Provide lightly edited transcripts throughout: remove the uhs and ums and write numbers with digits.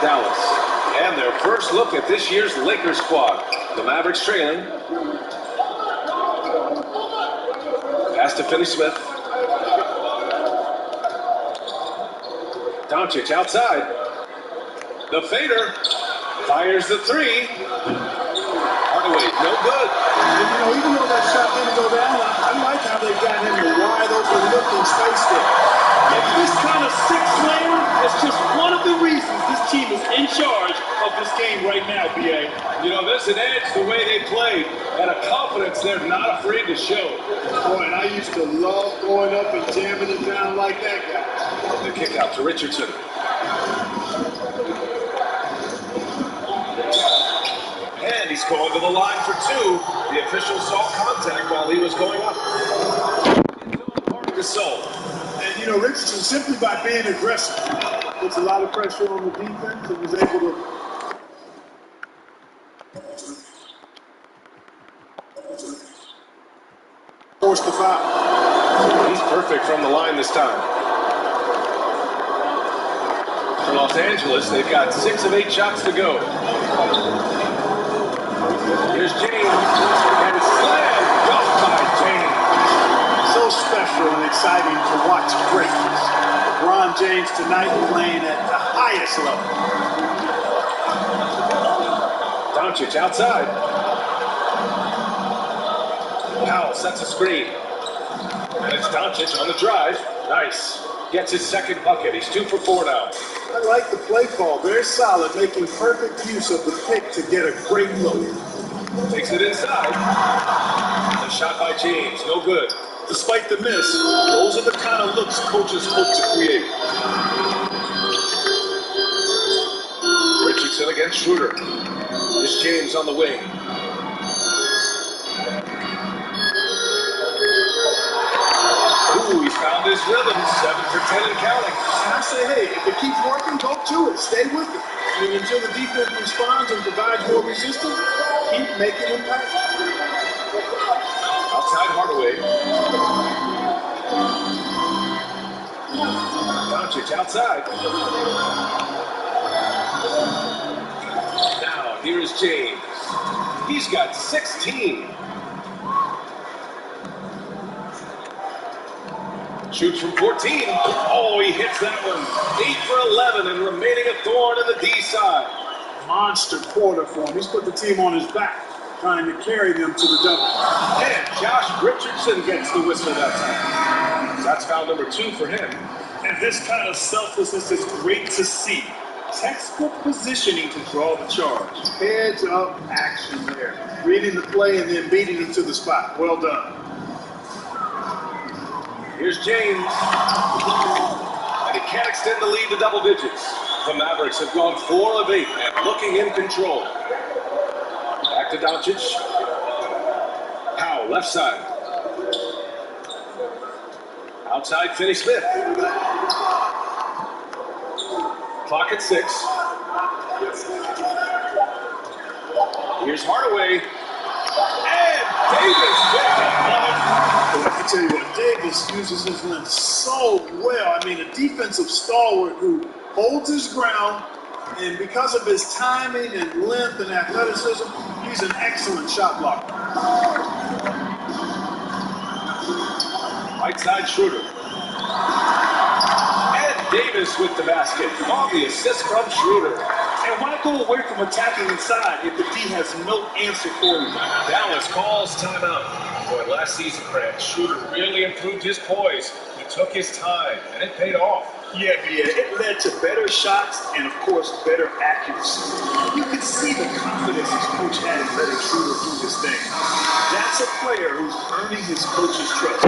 Dallas. And their first look at this year's Lakers squad. The Mavericks trailing. Pass to Finney-Smith. Doncic outside. The fader. Fires the three. Hardaway, no good. Even though that shot didn't go down, I like how they got him the wide open looking space there. And this kind of six-layer is just one of the reasons this team is in charge of this game right now, B.A. There's an edge the way they play and a confidence they're not afraid to show. Boy, and I used to love going up and jamming it down like that guy. The kick out to Richardson. And he's going to the line for two. The official saw contact while he was going up. Gasol. And Richardson, simply by being aggressive, puts a lot of pressure on the defense and was able to force the foul. He's perfect from the line this time. For Los Angeles, they've got 6 of 8 shots to go. Here's James, and it's slammed dunked by James. So special and exciting to watch greatness. LeBron James tonight playing at the highest level. Doncic outside. Powell sets a screen. And it's Doncic on the drive. Nice. Gets his second bucket. He's 2 for 4 now. I like the play call. Very solid, making perfect use of the pick to get a great look. Takes it inside. The shot by James. No good. Despite the miss, those are the kind of looks coaches hope to create. Richardson against Schroeder. This James on the wing. Ooh, he's found his rhythm. 7 for 10 and counting. And I say, hey, if it keeps working, go to it. Stay with it. And until the defense responds and provides more resistance, keep making them pass. Outside Hardaway. Doncic outside. Now, here's James. He's got 16. Shoots from 14. Oh, he hits that one. 8 for 11 and remaining a thorn in the D side. Monster quarter for him. He's put the team on his back, trying to carry them to the double. And Josh Richardson gets the whistle that time. That's foul number 2 for him. And this kind of selflessness is great to see. Textbook positioning to draw the charge. Heads up action there. Reading the play and then beating him to the spot. Well done. Here's James. And he can't extend the lead to double digits. The Mavericks have gone 4 of 8 and looking in control. Back to Doncic. Powell, left side. Outside, Finney-Smith. Clock at 6. Here's Hardaway. And Davis with it. I tell you what, Davis uses his length so well. I mean, a defensive stalwart who holds his ground, and because of his timing and length and athleticism, he's an excellent shot blocker. Right side Schroeder. And Davis with the basket. On the assist from Schroeder. And why go away from attacking inside if the D has no answer for you? Dallas calls timeout. Boy, last season, Grant, Schroeder really improved his poise. He took his time, and it paid off. Yeah, it led to better shots and, of course, better accuracy. You could see the confidence his coach had in letting Schroeder do his thing. That's a player who's earning his coach's trust.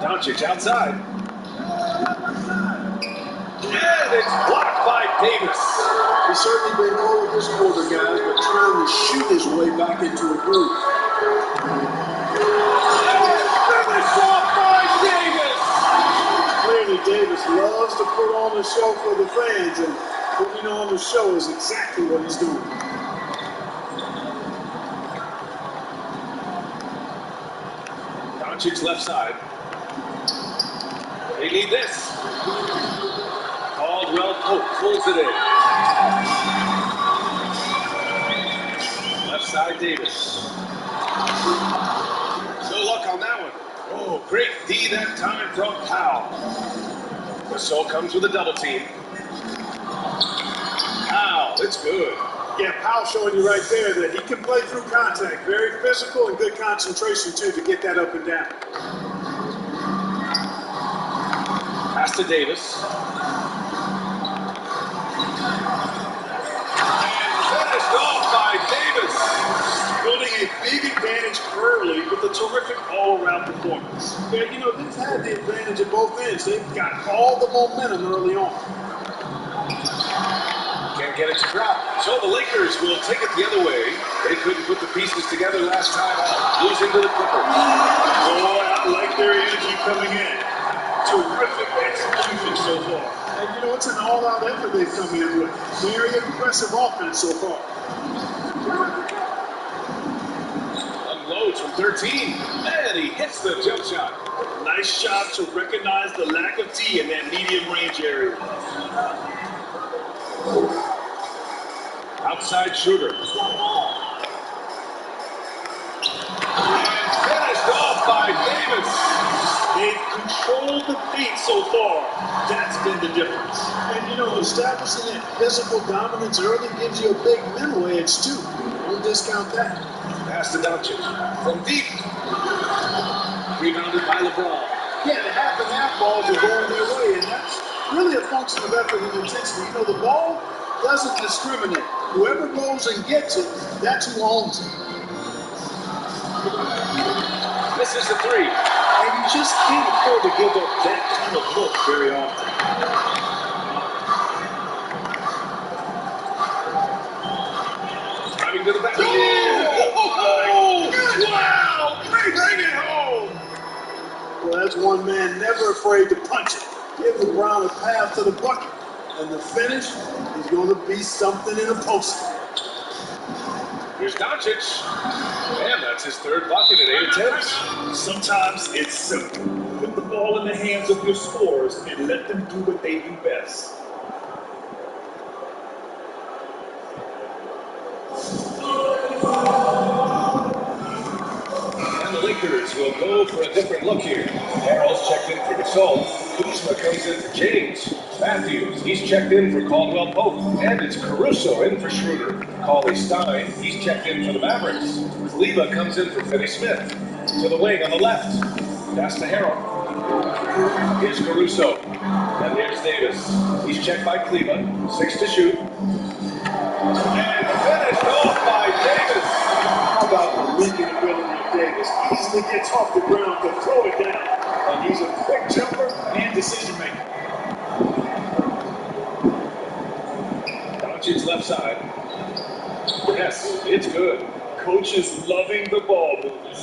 Doncic outside. And it's blocked by Davis. He's certainly been over this quarter, guys, but trying to shoot his way back into a groove. Finish off by Davis. Clearly, Davis loves to put on the show for the fans, and putting on the show is exactly what he's doing. Doncic's left side. They need this. Caldwell Pope pulls it in. Left side Davis. No luck on that one. Oh, great D that time from Powell. Gasol comes with a double team. Powell, it's good. Yeah, Powell showing you right there that he can play through contact. Very physical and good concentration, too, to get that up and down. Pass to Davis. And finished off by Davis. Building a big advantage early with a terrific all-around performance. Yeah, you know, they've had the advantage at both ends. They've got all the momentum early on. Can't get it to drop. So the Lakers will take it the other way. They couldn't put the pieces together last time out, losing to the Clippers. Boy, I like their energy coming in. Terrific execution so far. And you know, it's an all-out effort they've come in with. Very impressive offense so far. Unloads from 13, and he hits the jump shot. Nice job to recognize the lack of D in that medium range area. Outside Schroeder. And finished off by Davis. They've controlled the paint so far. That's been the difference. And you know, establishing that physical dominance early gives you a big mental edge too. Don't discount that. Pass to Doncic from deep. Rebounded by LeBron. Yeah, the half and half balls are going their way, and that's really a function of effort and intensity. You know, the ball doesn't discriminate. Whoever goes and gets it, that's who owns it. This is the three. And you just can't afford to give up that kind of look very often. Driving to the back. Wow! Bring it home! Well, that's one man never afraid to punch it. Give LeBron a path to the bucket. And the finish is going to be something in a poster. Here's Doncic. And that's his third bucket at 8 attempts. Sometimes it's simple. Put the ball in the hands of your scorers and let them do what they do best. And the Lakers will go for a different look here. Harrell's checked in for Gasol. Kuzma comes in for James. Matthews, he's checked in for Caldwell Pope. And it's Caruso in for Schroeder. Cauley Stein, he's checked in for the Mavericks. Leva comes in for Finney Smith. To the wing on the left. Pass to Harrell. Here's Caruso. And here's Davis. He's checked by Cleveland. 6 to shoot. And finished off by Davis. How about the leaping ability of Davis? Easily gets off the ground to throw it down. And he's a quick jumper and decision maker. Doncic's left side. Yes, it's good. Coach is loving the ball movement.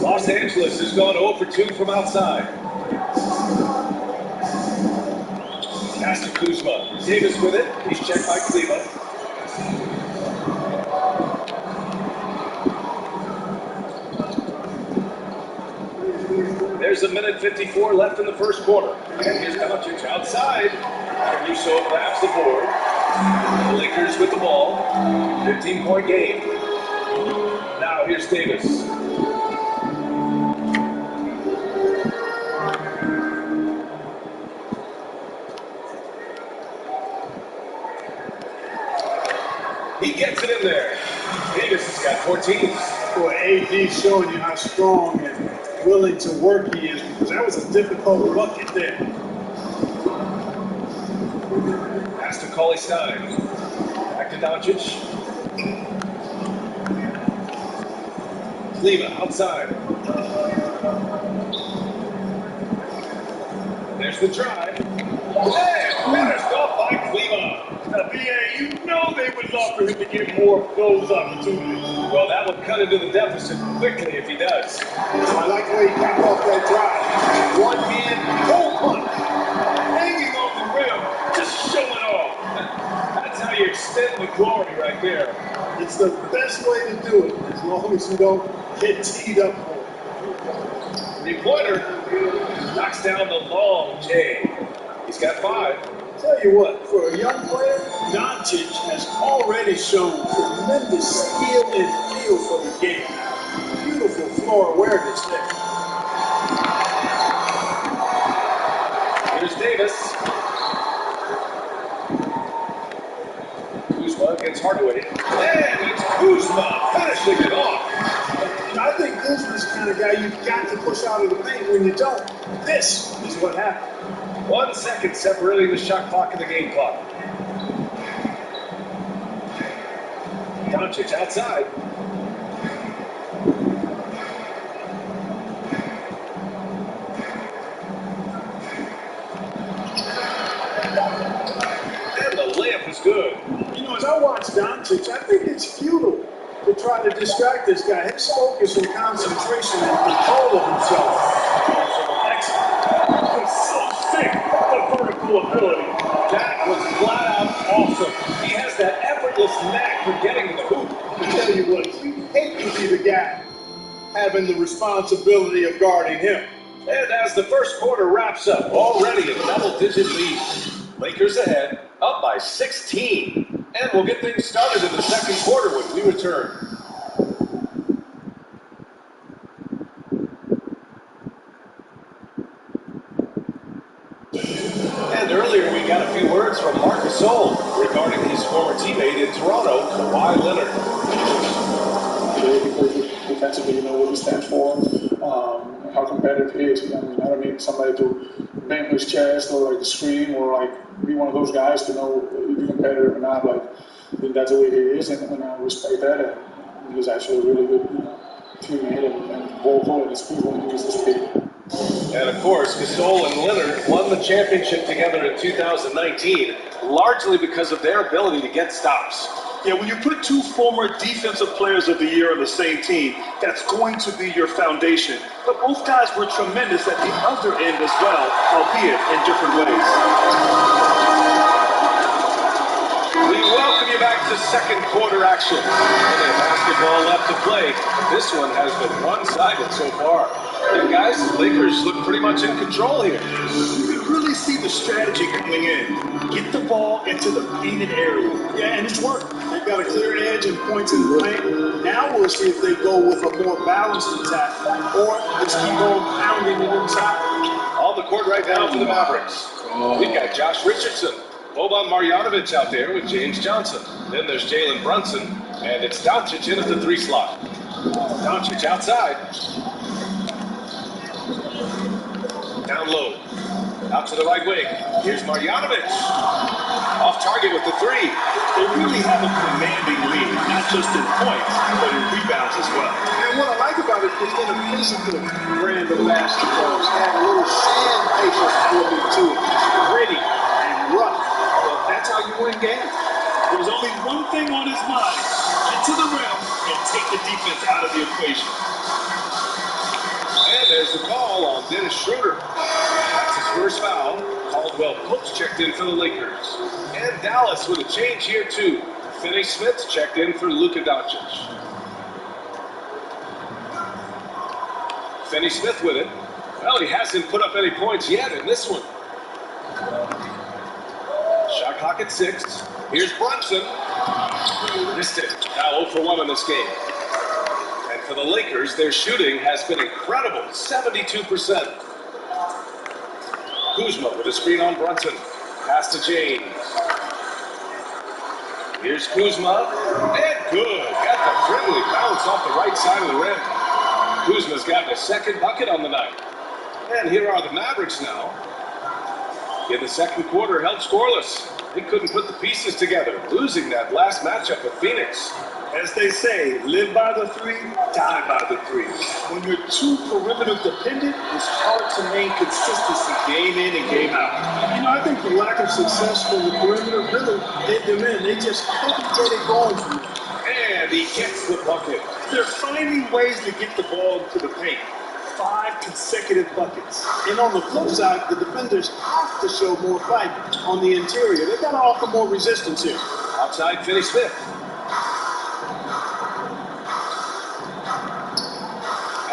Los Angeles has gone 0 for 2 from outside. Pass to Kuzma. Davis with it. He's checked by Cleveland. There's 1:54 left in the first quarter. And here's Doncic outside. Caruso grabs the board. The Lakers with the ball. 15-point game. Now here's Davis. He gets it in there. Davis has got 14. Boy, AD showing you how strong and willing to work he is, because that was a difficult bucket there. Pass to Cauley Stein. Back to Doncic. Leva outside. There's the drive. And finished off by Cleveland. Now, BA, you know they would love for him to get more of those opportunities. Well, that will cut into the deficit quickly if he does. I like the way he got off that drive. One hand, full punch. Hanging on the rim, just showing off. That's how you extend the glory right there. It's the best way to do it, as long as you don't get teed up for it. Three-pointer. Knocks down the long J. He's got 5. Tell you what, for a young player, Doncic has already shown tremendous skill and feel for the game. Beautiful floor awareness there. Here's Davis. Kuzma against Hardaway. And it's Kuzma finishing it off. And I think Kuzma's the kind of guy you've got to push out of the paint. When you don't, this is what happened. 1 second separating the shot clock and the game clock. Doncic outside. And the layup is good. You know, as I watch Doncic, I think it's futile to try to distract this guy. His focus and concentration and control of himself is excellent. He's so sick of vertical ability. That was flat out awesome. He has that effortless knack for getting to the hoop. I tell you what, you hate to be the guy having the responsibility of guarding him. And as the first quarter wraps up, already a double-digit lead. Lakers ahead, up by 16. And we'll get things started in the second quarter when we return. And earlier we got a few words from Marc Gasol regarding his former teammate in Toronto, Kawhi Leonard. Defensively, you know what he stands for, how competitive he is. I mean, I don't need somebody to bang his chest or like scream or like be one of those guys to know if you're competitive or not. Like, I think that's the way he is, and I respect that. And he's actually a really good teammate and vocal and speaks when he needs to speak. And of course, Gasol and Leonard won the championship together in 2019, largely because of their ability to get stops. Yeah, when you put 2 former defensive players of the year on the same team, that's going to be your foundation. But both guys were tremendous at the other end as well, albeit in different ways. We welcome you back to second quarter action. Plenty of basketball left to play. This one has been one-sided so far. And guys, the Lakers look pretty much in control here. You can really see the strategy coming in. Get the ball into the painted area. Yeah, and it's worked. They've got a clear edge and points in the paint. Now we'll see if they go with a more balanced attack or just keep on pounding it inside. On the court right now for the Mavericks. We've got Josh Richardson, Boban Marjanovic out there with James Johnson. Then there's Jalen Brunson, and it's Doncic in at the 3 slot. Doncic outside. Down low. Out to the right wing. Here's Marjanovic. Off target with the 3. They really have a commanding lead, not just in points, but in rebounds as well. And what I like about it is in a physical brand of basketball. It's got a little sandpaper feeling to it. Gritty and rough. Well, that's how you win games. There's only one thing on his mind. Get to the rim and take the defense out of the equation. And there's the call on Dennis Schroeder. That's his first foul. Caldwell Pope's checked in for the Lakers. And Dallas with a change here too. Finney-Smith checked in for Luka Doncic. Finney-Smith with it. Well, he hasn't put up any points yet in this one. Shot clock at 6. Here's Brunson. Missed it. Now 0 for 1 in this game. And for the Lakers, their shooting has been incredible. 72%. Kuzma with a screen on Brunson. Pass to James. Here's Kuzma. And good. Got the friendly bounce off the right side of the rim. Kuzma's gotten a second bucket on the night. And here are the Mavericks now. In the second quarter, held scoreless. They couldn't put the pieces together, losing that last matchup with Phoenix. As they say, live by the 3, die by the 3. When you're too perimeter dependent, it's hard to maintain consistency game in and game out. You know, I think the lack of success from the perimeter really did them in. They just couldn't get it going from there. And he gets the bucket. They're finding ways to get the ball into the paint. 5 consecutive buckets. And on the flip side, the defenders have to show more fight on the interior. They've got to offer more resistance here. Outside Finney-Smith.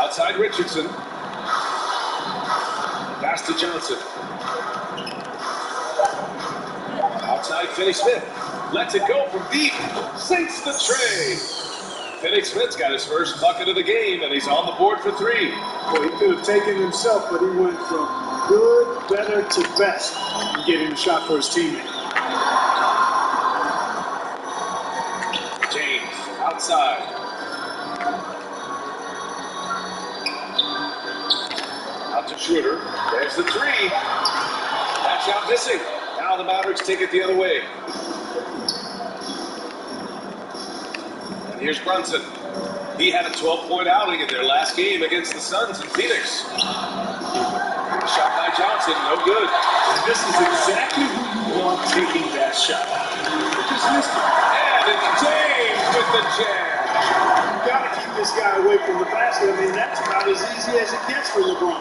Outside Richardson. Pass to Johnson. Outside, Finney-Smith. Lets it go from deep. Sinks the tray. Finney-Smith's got his first bucket of the game, and he's on the board for 3. Well, he could have taken himself, but he went from good, better to best in getting the shot for his teammate. James, outside. Out to Schroeder. There's the 3. That shot missing. Now the Mavericks take it the other way. And here's Brunson. He had a 12-point outing in their last game against the Suns in Phoenix. Shot by Johnson, no good. And this is exactly who you want taking that shot. They just missed it. And it's James with the jam. You got to keep this guy away from the basket. I mean, that's about as easy as it gets for LeBron.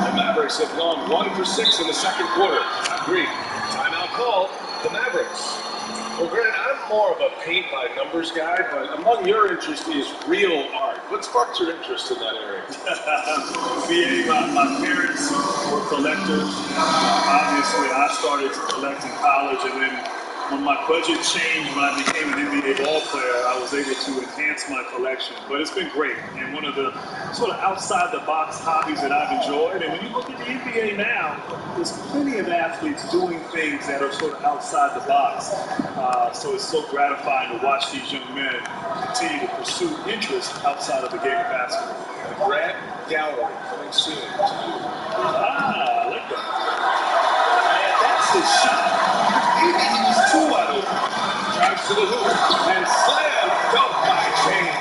The Mavericks have gone 1 for 6 in the second quarter. Agreed. Timeout call, the Mavericks. Well, Grant, I'm more of a paint-by-numbers guy, but among your interest is real art. What sparked your interest in that area? My parents were collectors. Obviously, I started to collect in college, and then when my budget changed when I became an NBA ball player, I was able to enhance my collection. But it's been great, and one of the sort of outside-the-box hobbies that I've enjoyed. And when you look at the NBA now, there's plenty of athletes doing things that are sort of outside the box. So it's so gratifying to watch these young men continue to pursue interest outside of the game of basketball. The Grant Gallery coming soon to you. I like that. Man, that's his shot. He's 2 out of it. Drives to the hoop and slam dunk by James.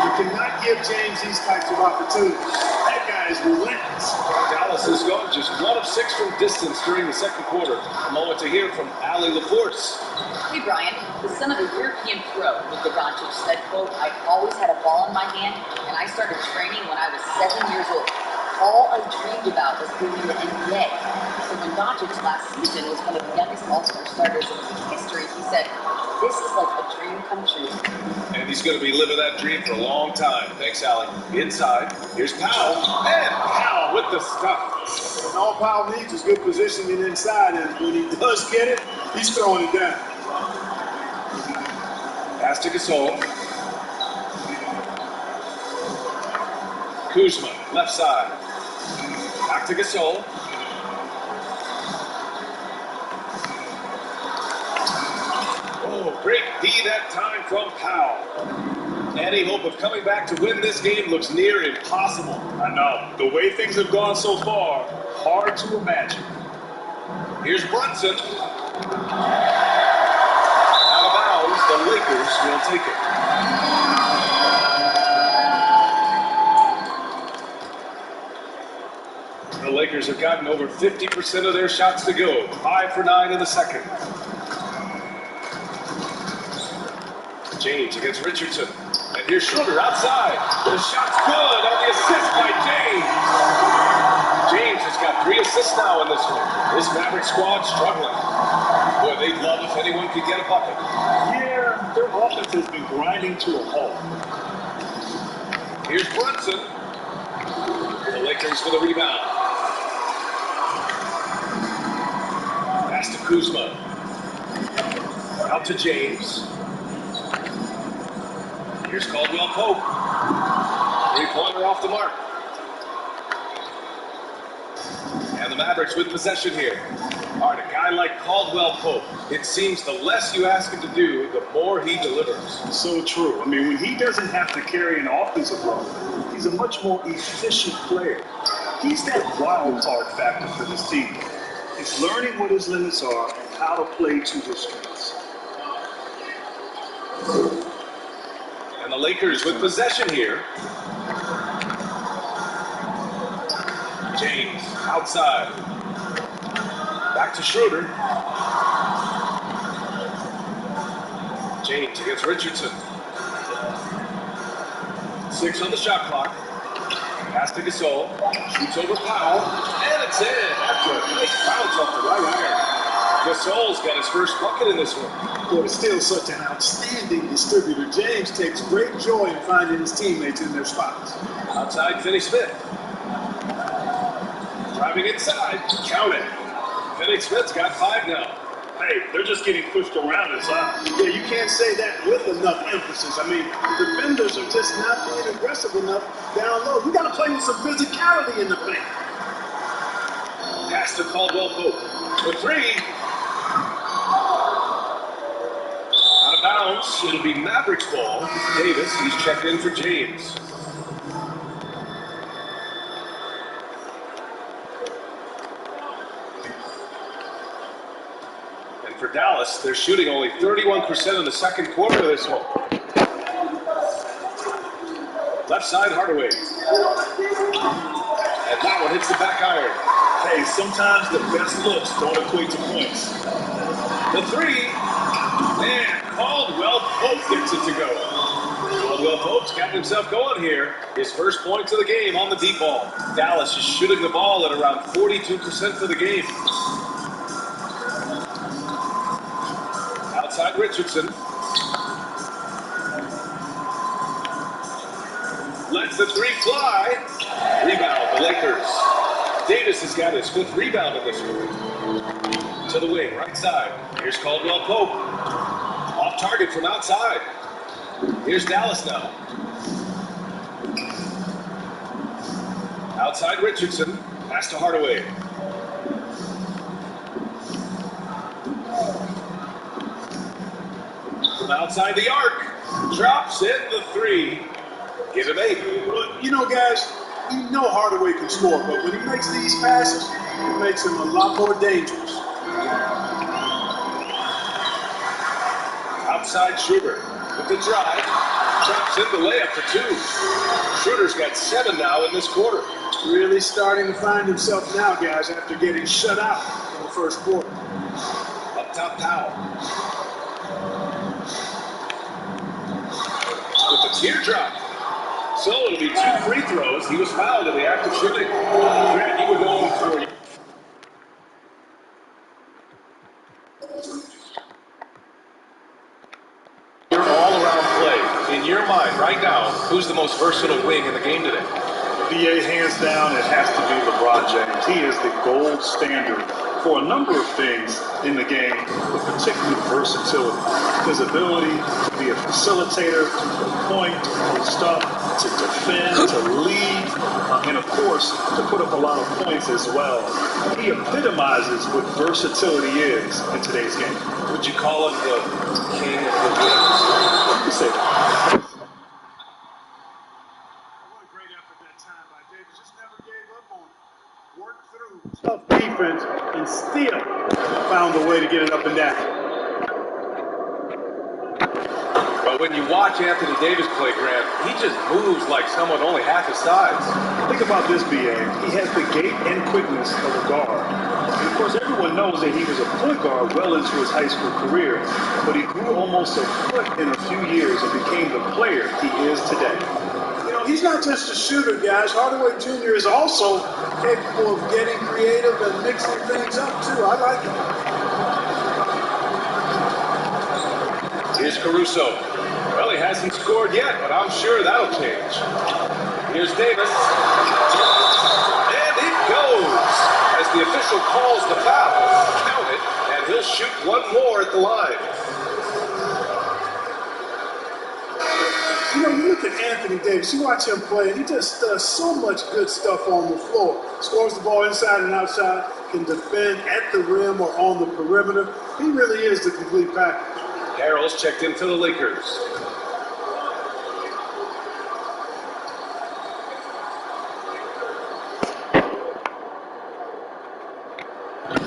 You cannot give James these types of opportunities. That guy is relentless. Dallas has gone just 1 of 6 from distance during the second quarter. A moment to hear from Allie LaForce. Hey Brian, the son of a European pro, Luka Doncic said, quote, I always had a ball in my hand and I started training when I was 7 years old. All I dreamed about was being in the NBA. So when Doncic last season was one of the youngest All-Star starters in history, he said, this is like a dream come true. And he's going to be living that dream for a long time. Thanks, Allie. Inside, here's Powell. And Powell with the stuff. And all Powell needs is good positioning inside, and when he does get it, he's throwing it down. Pass to Gasol. Kuzma, left side. Back to Gasol. Oh, great D that time from Powell. Any hope of coming back to win this game looks near impossible. I know. The way things have gone so far, hard to imagine. Here's Brunson. Out of bounds, the Lakers will take it. The Lakers have gotten over 50% of their shots to go. 5 for 9 in the second. James against Richardson. And here's Schroeder outside. The shot's good on the assist by James. James has got 3 assists now in this one. This Maverick squad struggling. Boy, they'd love if anyone could get a bucket. Yeah, their offense has been grinding to a halt. Here's Brunson. The Lakers for the rebound. Pass to Kuzma. Out to James. Here's Caldwell Pope. 3-pointer off the mark. And the Mavericks with possession here. All right, a guy like Caldwell Pope, it seems the less you ask him to do, the more he delivers. So true. I mean, when he doesn't have to carry an offensive load, he's a much more efficient player. He's that wild card factor for this team. It's learning what his limits are and how to play to his strengths. And the Lakers with possession here. James outside. Back to Schroeder. James against Richardson. 6 on the shot clock. Pass to Gasol. Shoots over Powell. And it's in after a nice bounce off the right iron. Gasol's got his first bucket in this one. Boy, still such an outstanding distributor. James takes great joy in finding his teammates in their spots. Outside, Finney-Smith. Driving inside. Count it. Finney-Smith's got 5 now. Hey, they're just getting pushed around inside. Yeah, you can't say that with enough emphasis. I mean, the defenders are just not being aggressive enough down low. You got to play with some physicality in the paint. Pass to Caldwell Pope. For 3. Out of bounds. It'll be Mavericks ball. Davis, he's checked in for James. And for Dallas, they're shooting only 31% in the second quarter of this one. Left side, Hardaway. And that one hits the back iron. Hey, sometimes the best looks don't equate to points. The 3. Man, Caldwell Pope gets it to go. Caldwell Pope's got himself going here. His first points of the game on the deep ball. Dallas is shooting the ball at around 42% for the game. Outside Richardson. Lets the 3 fly. Rebound, the Lakers. Davis has got his 5th rebound in this one. To the wing, right side. Here's Caldwell Pope. Off target from outside. Here's Dallas now. Outside Richardson. Pass to Hardaway. From outside the arc. Drops in the 3. Give him 8. You know, guys, we know Hardaway can score, but when he makes these passes, it makes him a lot more dangerous. Outside Schroeder with the drive. Drops in the layup for 2. Schroeder's got 7 now in this quarter. Really starting to find himself now, guys, after getting shut out in the first quarter. Up top, Powell. With the teardrop. So it'll be 2 free throws. He was fouled in the act of shooting. Grant, he would go for you. Your all-around play. In your mind, right now, who's the most versatile wing in the game today? BA, hands down, it has to be LeBron James. He is the gold standard for a number of things in the game, but particularly versatility. His ability to be a facilitator, to point, to post up, to defend, to lead, and of course, to put up a lot of points as well. He epitomizes what versatility is in today's game. Would you call him the king of the wings? You can say that. What a great effort that time by Davis. Just never gave up on it. Worked through tough defense and still found a way to get it up and down. But when you watch Anthony Davis play, Grant, he just moves like someone only half his size. Think about this, BA. He has the gait and quickness of a guard. And of course, everyone knows that he was a point guard well into his high school career, but he grew almost a foot in a few years and became the player he is today. You know, he's not just a shooter, guys. Hardaway Jr. is also capable of getting creative and mixing things up, too. I like it. Here's Caruso. Well, he hasn't scored yet, but I'm sure that'll change. Here's Davis. And it goes. As the official calls the foul, count it, and he'll shoot one more at the line. You know, you look at Anthony Davis, you watch him play, and he just does so much good stuff on the floor. Scores the ball inside and outside, can defend at the rim or on the perimeter. He really is the complete package. Harrell's checked in for the Lakers.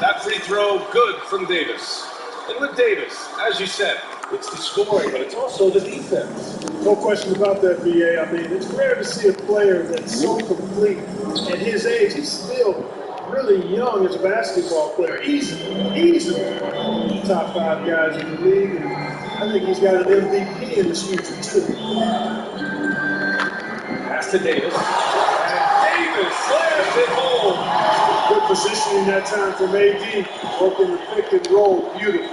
That free throw, good from Davis. And with Davis, as you said, it's the scoring, but it's also the defense. No question about that, BA. I mean, it's rare to see a player that's so complete at his age. He's still really young as a basketball player. Easily top 5 guys in the league. And I think he's got an MVP in his future, too. Pass to Davis. And Davis slams it home. Good positioning that time from AD. Working the pick and roll. Beautiful.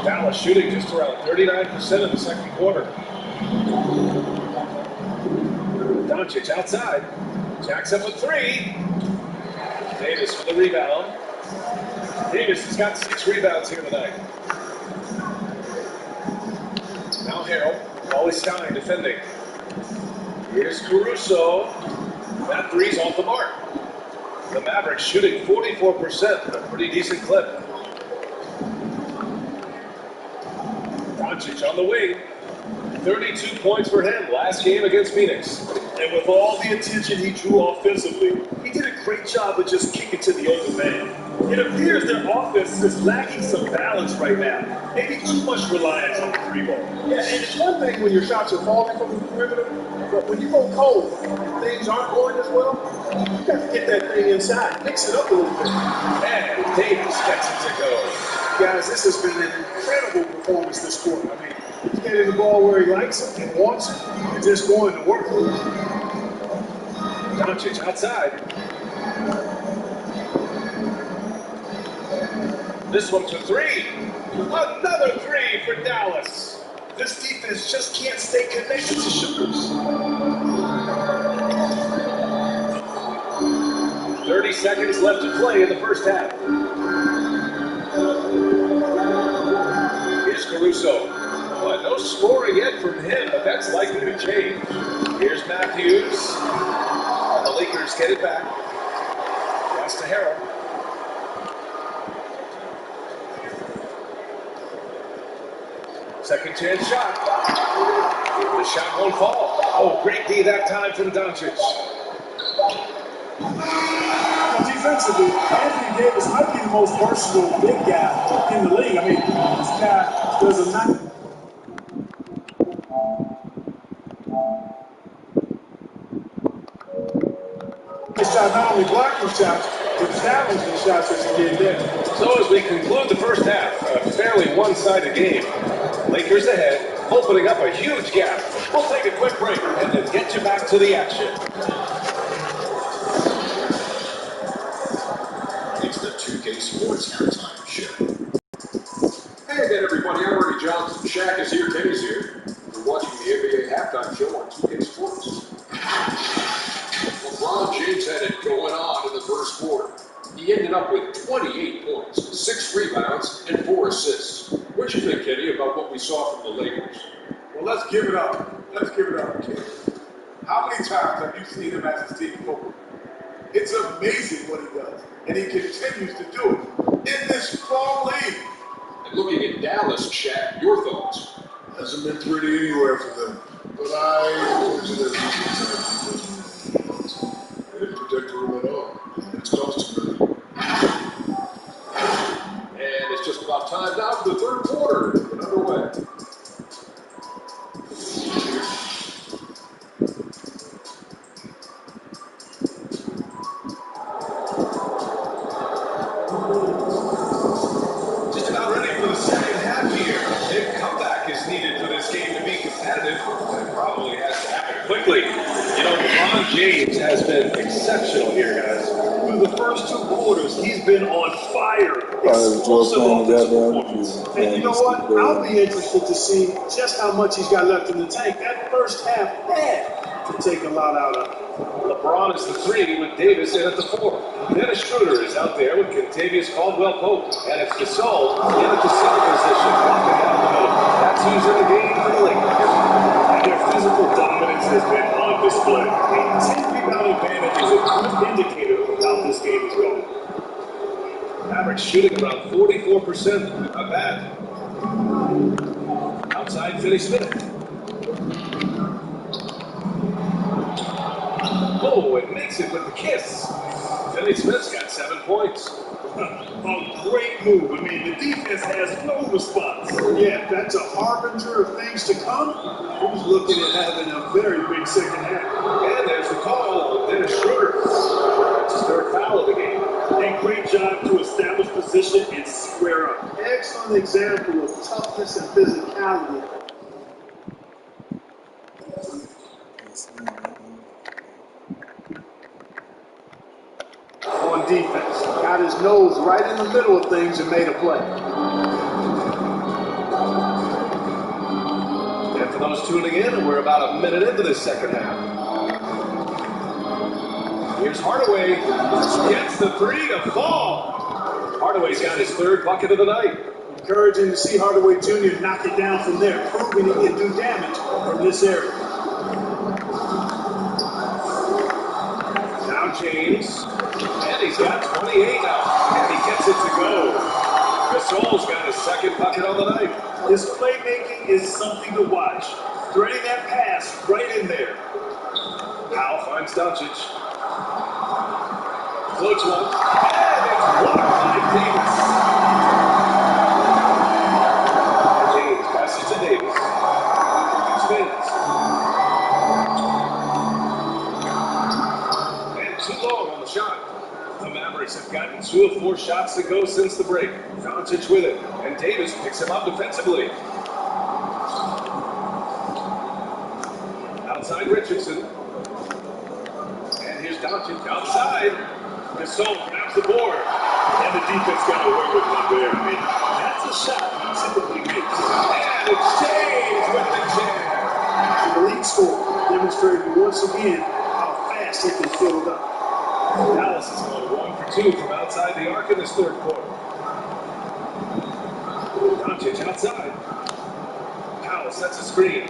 Dallas shooting just around 39% in the second quarter. Doncic outside. Jacks up a 3. Davis for the rebound. Davis has got 6 rebounds here tonight. Now Harrell, always Stein defending. Here's Caruso. That three's off the mark. The Mavericks shooting 44%, a pretty decent clip. Doncic on the wing. 32 points for him last game against Phoenix. And with all the attention he drew offensively, he did a great job of just kicking to the open man. It appears their offense is lacking some balance right now. Maybe too much reliance on the 3-ball. Yeah, and it's one thing when your shots are falling from the perimeter, but when you go cold and things aren't going as well, you got to get that thing inside, mix it up a little bit. And Davis gets it to go. Guys, this has been an incredible performance this quarter. I mean, he's getting the ball where he likes it and wants it, and just going to work. Doncic outside. This one to 3. Another 3 for Dallas. This defense just can't stay connected to shooters. 30 seconds left to play in the first half. Here's Caruso. But no scoring yet from him, but that's likely to change. Here's Matthews. And the Lakers get it back. Pass to Harrell. Second chance shot. The shot won't fall. Oh, great D that time from Doncic. Defensively, Anthony Davis might be the most versatile big guy in the league. I mean, this guy does a nice. This shot not only blocking shots, but challenging shots as he did there. So as we conclude the first half, a fairly one-sided game. Lakers ahead, opening up a huge gap. We'll take a quick break and then get you back to the action. It's the 2K Sports Halftime Show. Hey again, everybody. I'm Ernie Johnson. Shaq is here. Kenny's here. You're watching the NBA Halftime Show on 2K Sports. LeBron James had it going on in the first quarter. He ended up with 28 points, 6 rebounds, and 4 assists. What do you think, Kenny, about what we saw from the Lakers? Well, let's give it up. Let's give it up, Kenny. How many times have you seen him as a team football? It's amazing what he does, and he continues to do it in this strong league. And looking at Dallas, Shaq, your thoughts? Hasn't been pretty anywhere for them, but I told you that they didn't protect the room at all. It's cost them. And it's just about time now for the third quarter to get underway. Just about ready for the second half here. A comeback is needed for this game to be competitive. It probably has to happen quickly. You know, LeBron James has been exceptional here, guys. Through the first 2 quarters, he's been on fire. Explosive offensive performance. And you know what? I'll be interested to see just how much he's got left in the tank. That first half had to take a lot out of him. LeBron is the 3 with Davis in at the 4. Dennis Schroeder is out there with Contavious Caldwell-Pope. And it's Gasol in at the center position, walking down the middle. That's who's in the game for the Lakers. And their physical dominance has been on display. A 10-rebound advantage is a good indicator of how this game is going. Mavericks shooting around 44%. Not bad. Outside, Finney-Smith. Oh, it makes it with the kiss. Finney-Smith's got 7 points. A great move. I mean, the defense has no response. Yeah, that's a harbinger of things to come. He's looking at having a very big second half. And there's the call. Dennis Schroeder. That's his 3rd foul of the game. A great job to establish position and square up. Excellent example of toughness and physicality. On defense, got his nose right in the middle of things and made a play. And for those tuning in, we're about a minute into this second half. Here's Hardaway. Gets the three to fall. Hardaway's got his third bucket of the night. Encouraging to see Hardaway Jr. knock it down from there, proving he can do damage from this area. Now James. And he's got 28 now. And he gets it to go. Gasol's got his second bucket on the night. His playmaking is something to watch. Threading that pass right in there. Powell finds Doncic. Floats one. And it's blocked by Davis. James passes to Davis. Spins. And too long on the shot. The Mavericks have gotten 2 of 4 shots to go since the break. Doncic with it. And Davis picks him up defensively. Outside Richardson. And here's Doncic outside. Gasol grabs the board. And the defense got away with one there. I mean, that's a shot he typically makes. And it's James with the jam. The elite score demonstrating once again how fast he can fill it up. Dallas is going 1 for 2 from outside the arc in this third quarter. Doncic outside. Powell sets a screen.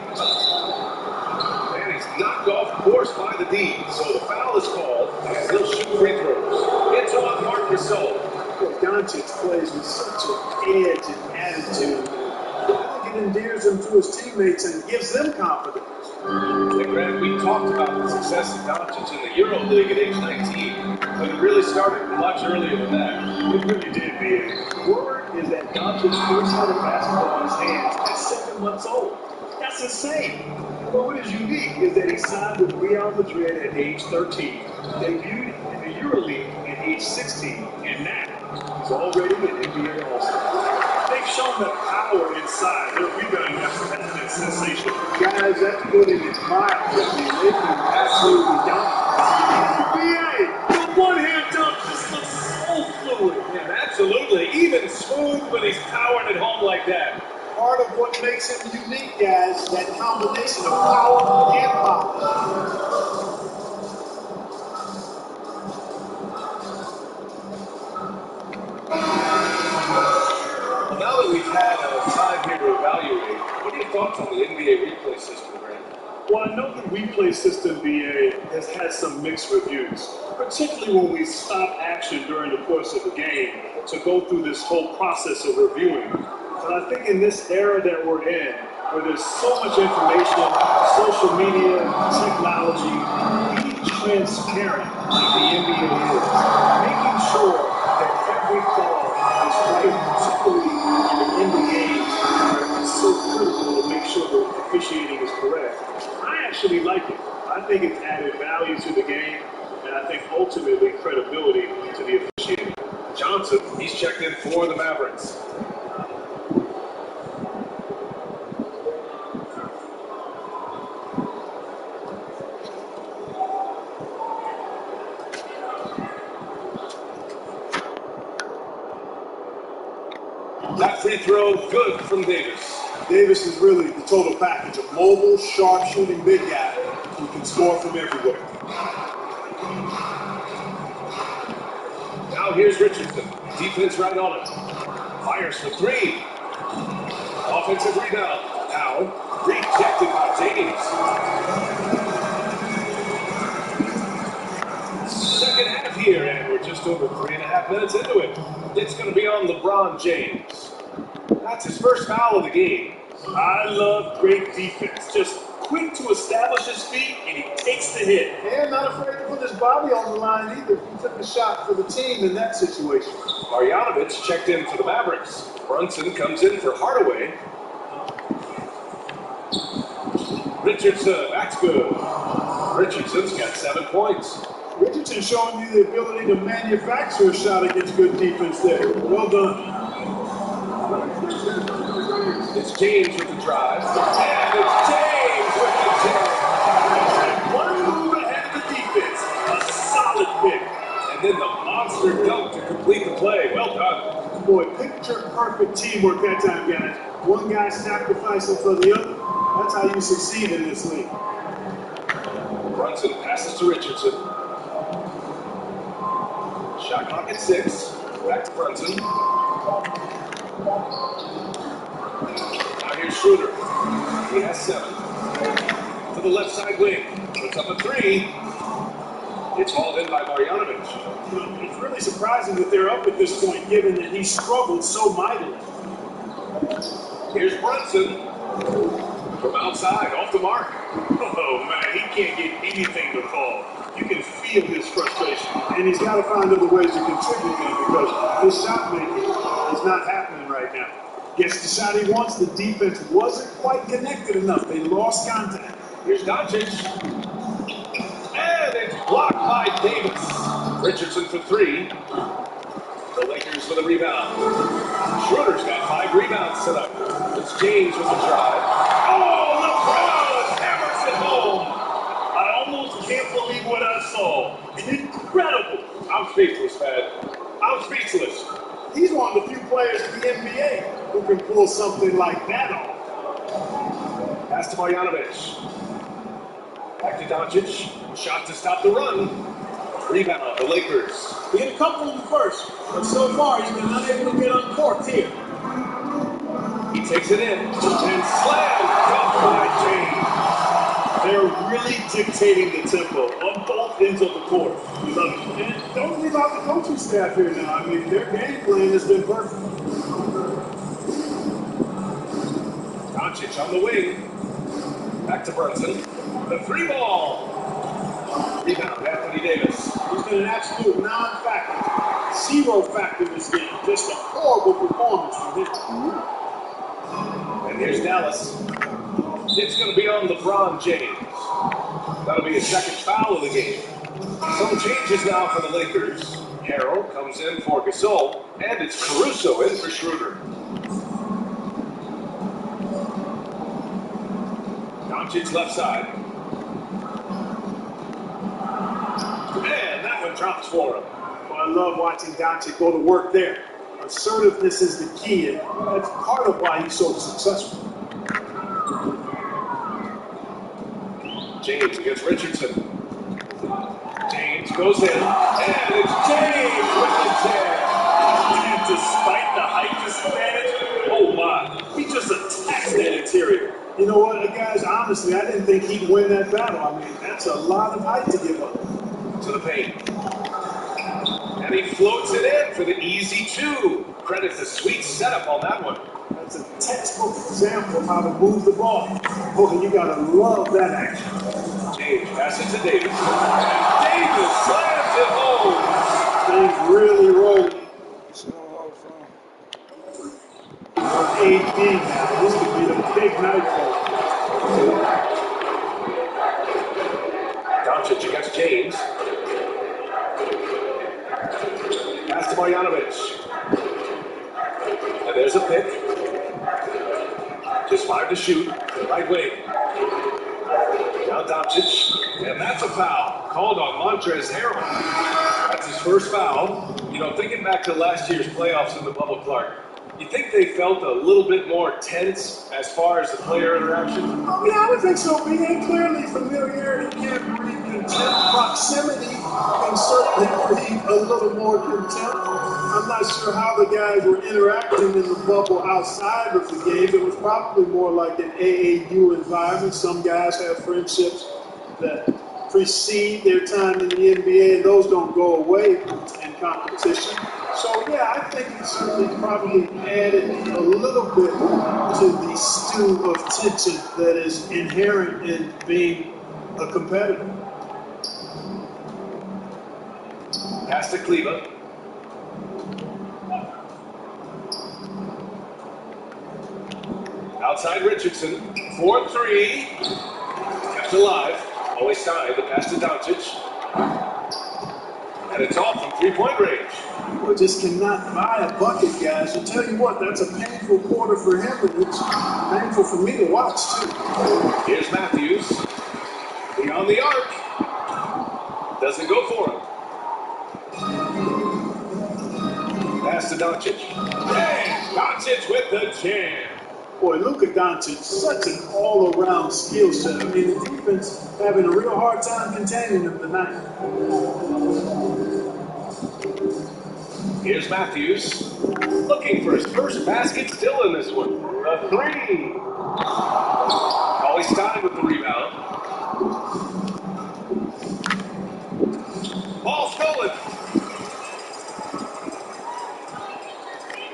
And he's knocked off course by the D. So the foul is called, and he'll shoot free throws. It's on Marc Gasol. Doncic plays with such an edge and attitude. I think it endears him to his teammates and gives them confidence. And Grant, we talked about the success of Doncic in the EuroLeague at age 19, but it really started much earlier than that. It really did, man. Word is that Doncic first had a basketball in his hands at 7 months old. That's insane. But what is unique is that he signed with Real Madrid at age 13, debuted in the EuroLeague at age 16, and now he's already an NBA All-Star. They've shown the power inside. Their rebounding efforts has been sensational. Guys, that's good and admired. I mean, they can absolutely dominate. NBA, the one-hand dunk just looks so fluid. And absolutely, even smooth when he's powering it home like that. Part of what makes him unique, guys, that combination of power and power. Well, now that we've had time here to evaluate, what are your thoughts on the NBA replay system, Grant? Well, I know the replay system, BA, has had some mixed reviews, particularly when we stop action during the course of the game to go through this whole process of reviewing. But I think in this era that we're in, where there's so much information, social media, technology, being transparent like the NBA is, making sure that every call is right, particularly in the games where it's so critical to make sure the officiating is correct. I actually like it. I think it's added value to the game, and I think ultimately credibility to the officiating. Johnson, he's checked in for the Mavericks. That free throw, good from Davis. Davis is really the total package, a mobile, sharp-shooting big guy who can score from everywhere. Now here's Richardson. Defense right on it. Fires for 3. Offensive rebound. Now rejected by James. Second half here, and we're just over 3.5 minutes into it. It's going to be on LeBron James. That's his first foul of the game. I love great defense. Just quick to establish his feet, and he takes the hit. And not afraid to put his body on the line either. He took a shot for the team in that situation. Marjanovic checked in for the Mavericks. Brunson comes in for Hardaway. Richardson, that's good. Richardson's got 7 points. Richardson showing you the ability to manufacture a shot against good defense there. Well done. It's James with the drive. And it's James with the jam. One move ahead of the defense. A solid pick. And then the monster dunk to complete the play. Well done. Boy, picture-perfect teamwork that time, guys. One guy sacrificing for the other. That's how you succeed in this league. Brunson passes to Richardson. Shot clock at 6. Back to Brunson. Now here's Schroeder. He has 7. To the left side wing. Puts up a 3. It's hauled in by Marjanovic. It's really surprising that they're up at this point, given that he struggled so mightily. Here's Brunson. From outside, off the mark. Oh, man, he can't get anything to fall. You can feel his frustration. And he's got to find other ways to contribute then, because his shot making is not happening right now. Gets the shot he wants, the defense wasn't quite connected enough. They lost contact. Here's Doncic. And it's blocked by Davis. Richardson for 3. The Lakers for the rebound. Schroeder's got 5 rebounds set up. It's James with the drive. Oh, LeBron hammers it home. I almost can't believe what I saw. Incredible. I'm speechless, man. I'm speechless. He's one of the few players in the NBA who can pull something like that off. Pass to Marjanovic. Back to Doncic. Shot to stop the run. Rebound, the Lakers. He hit a couple in the first, but so far he's been unable to get uncorked here. He takes it in and slams dunked by James. They're really dictating the tempo on both ends of the court. We love it. And don't leave out the coaching staff here now. I mean, their game plan has been perfect. Doncic on the wing. Back to Brunson. The 3 ball. Rebound, Anthony Davis. He's been an absolute non-factor. 0 factor in this game. Just a horrible performance from him. And here's Dallas. It's going to be on LeBron James. That'll be his 2nd foul of the game. Some changes now for the Lakers. Harrell comes in for Gasol, and it's Caruso in for Schroeder. Doncic left side. And that one drops for him. Well, I love watching Doncic go to work there. Assertiveness is the key, and that's part of why he's so successful. James against Richardson. James goes in, and it's James with the jam. And despite the height disadvantage, oh my, he just attacks that interior. You know what, guys, honestly, I didn't think he'd win that battle. I mean, that's a lot of height to give up. To the paint. And he floats it in for the easy 2. Credit the sweet setup on that one. That's a textbook example of how to move the ball. Boy, you gotta love that action. James passes to Davis. And Davis slams it home. Things really rolling. AD now. This could be a big night for him. Doncic against James. Pass to Marjanovic. And there's a pick. Just 5 to shoot. Right wing. Now Doncic. And that's a foul. Called on Montrezl Harrell. That's his first foul. You know, thinking back to last year's playoffs in the Bubba Clark, you think they felt a little bit more tense as far as the player interaction? Oh, yeah, I would think so. Being clearly familiarity can't breed contempt. Proximity can certainly breed a little more contempt. I'm not sure how the guys were interacting in the bubble outside of the game. It was probably more like an AAU environment. Some guys have friendships that precede their time in the NBA, and those don't go away in competition. So, yeah, I think it certainly probably added a little bit to the stew of tension that is inherent in being a competitor. Pass to Kleba. Outside Richardson. 4-3. Kept alive. Always tied. The pass to Doncic. And it's off from 3-point range. People just cannot buy a bucket, guys. I'll tell you what, that's a painful quarter for him, and it's painful for me to watch, too. Here's Matthews. Beyond the arc. Doesn't go for him. Pass to Doncic. And Doncic with the jam. Boy, Luka Doncic, such an all-around skill set. I mean, the defense having a real hard time containing him tonight. Here's Matthews. Looking for his first basket, still in this one. A three. Cauley-Stein with the rebound. Ball stolen.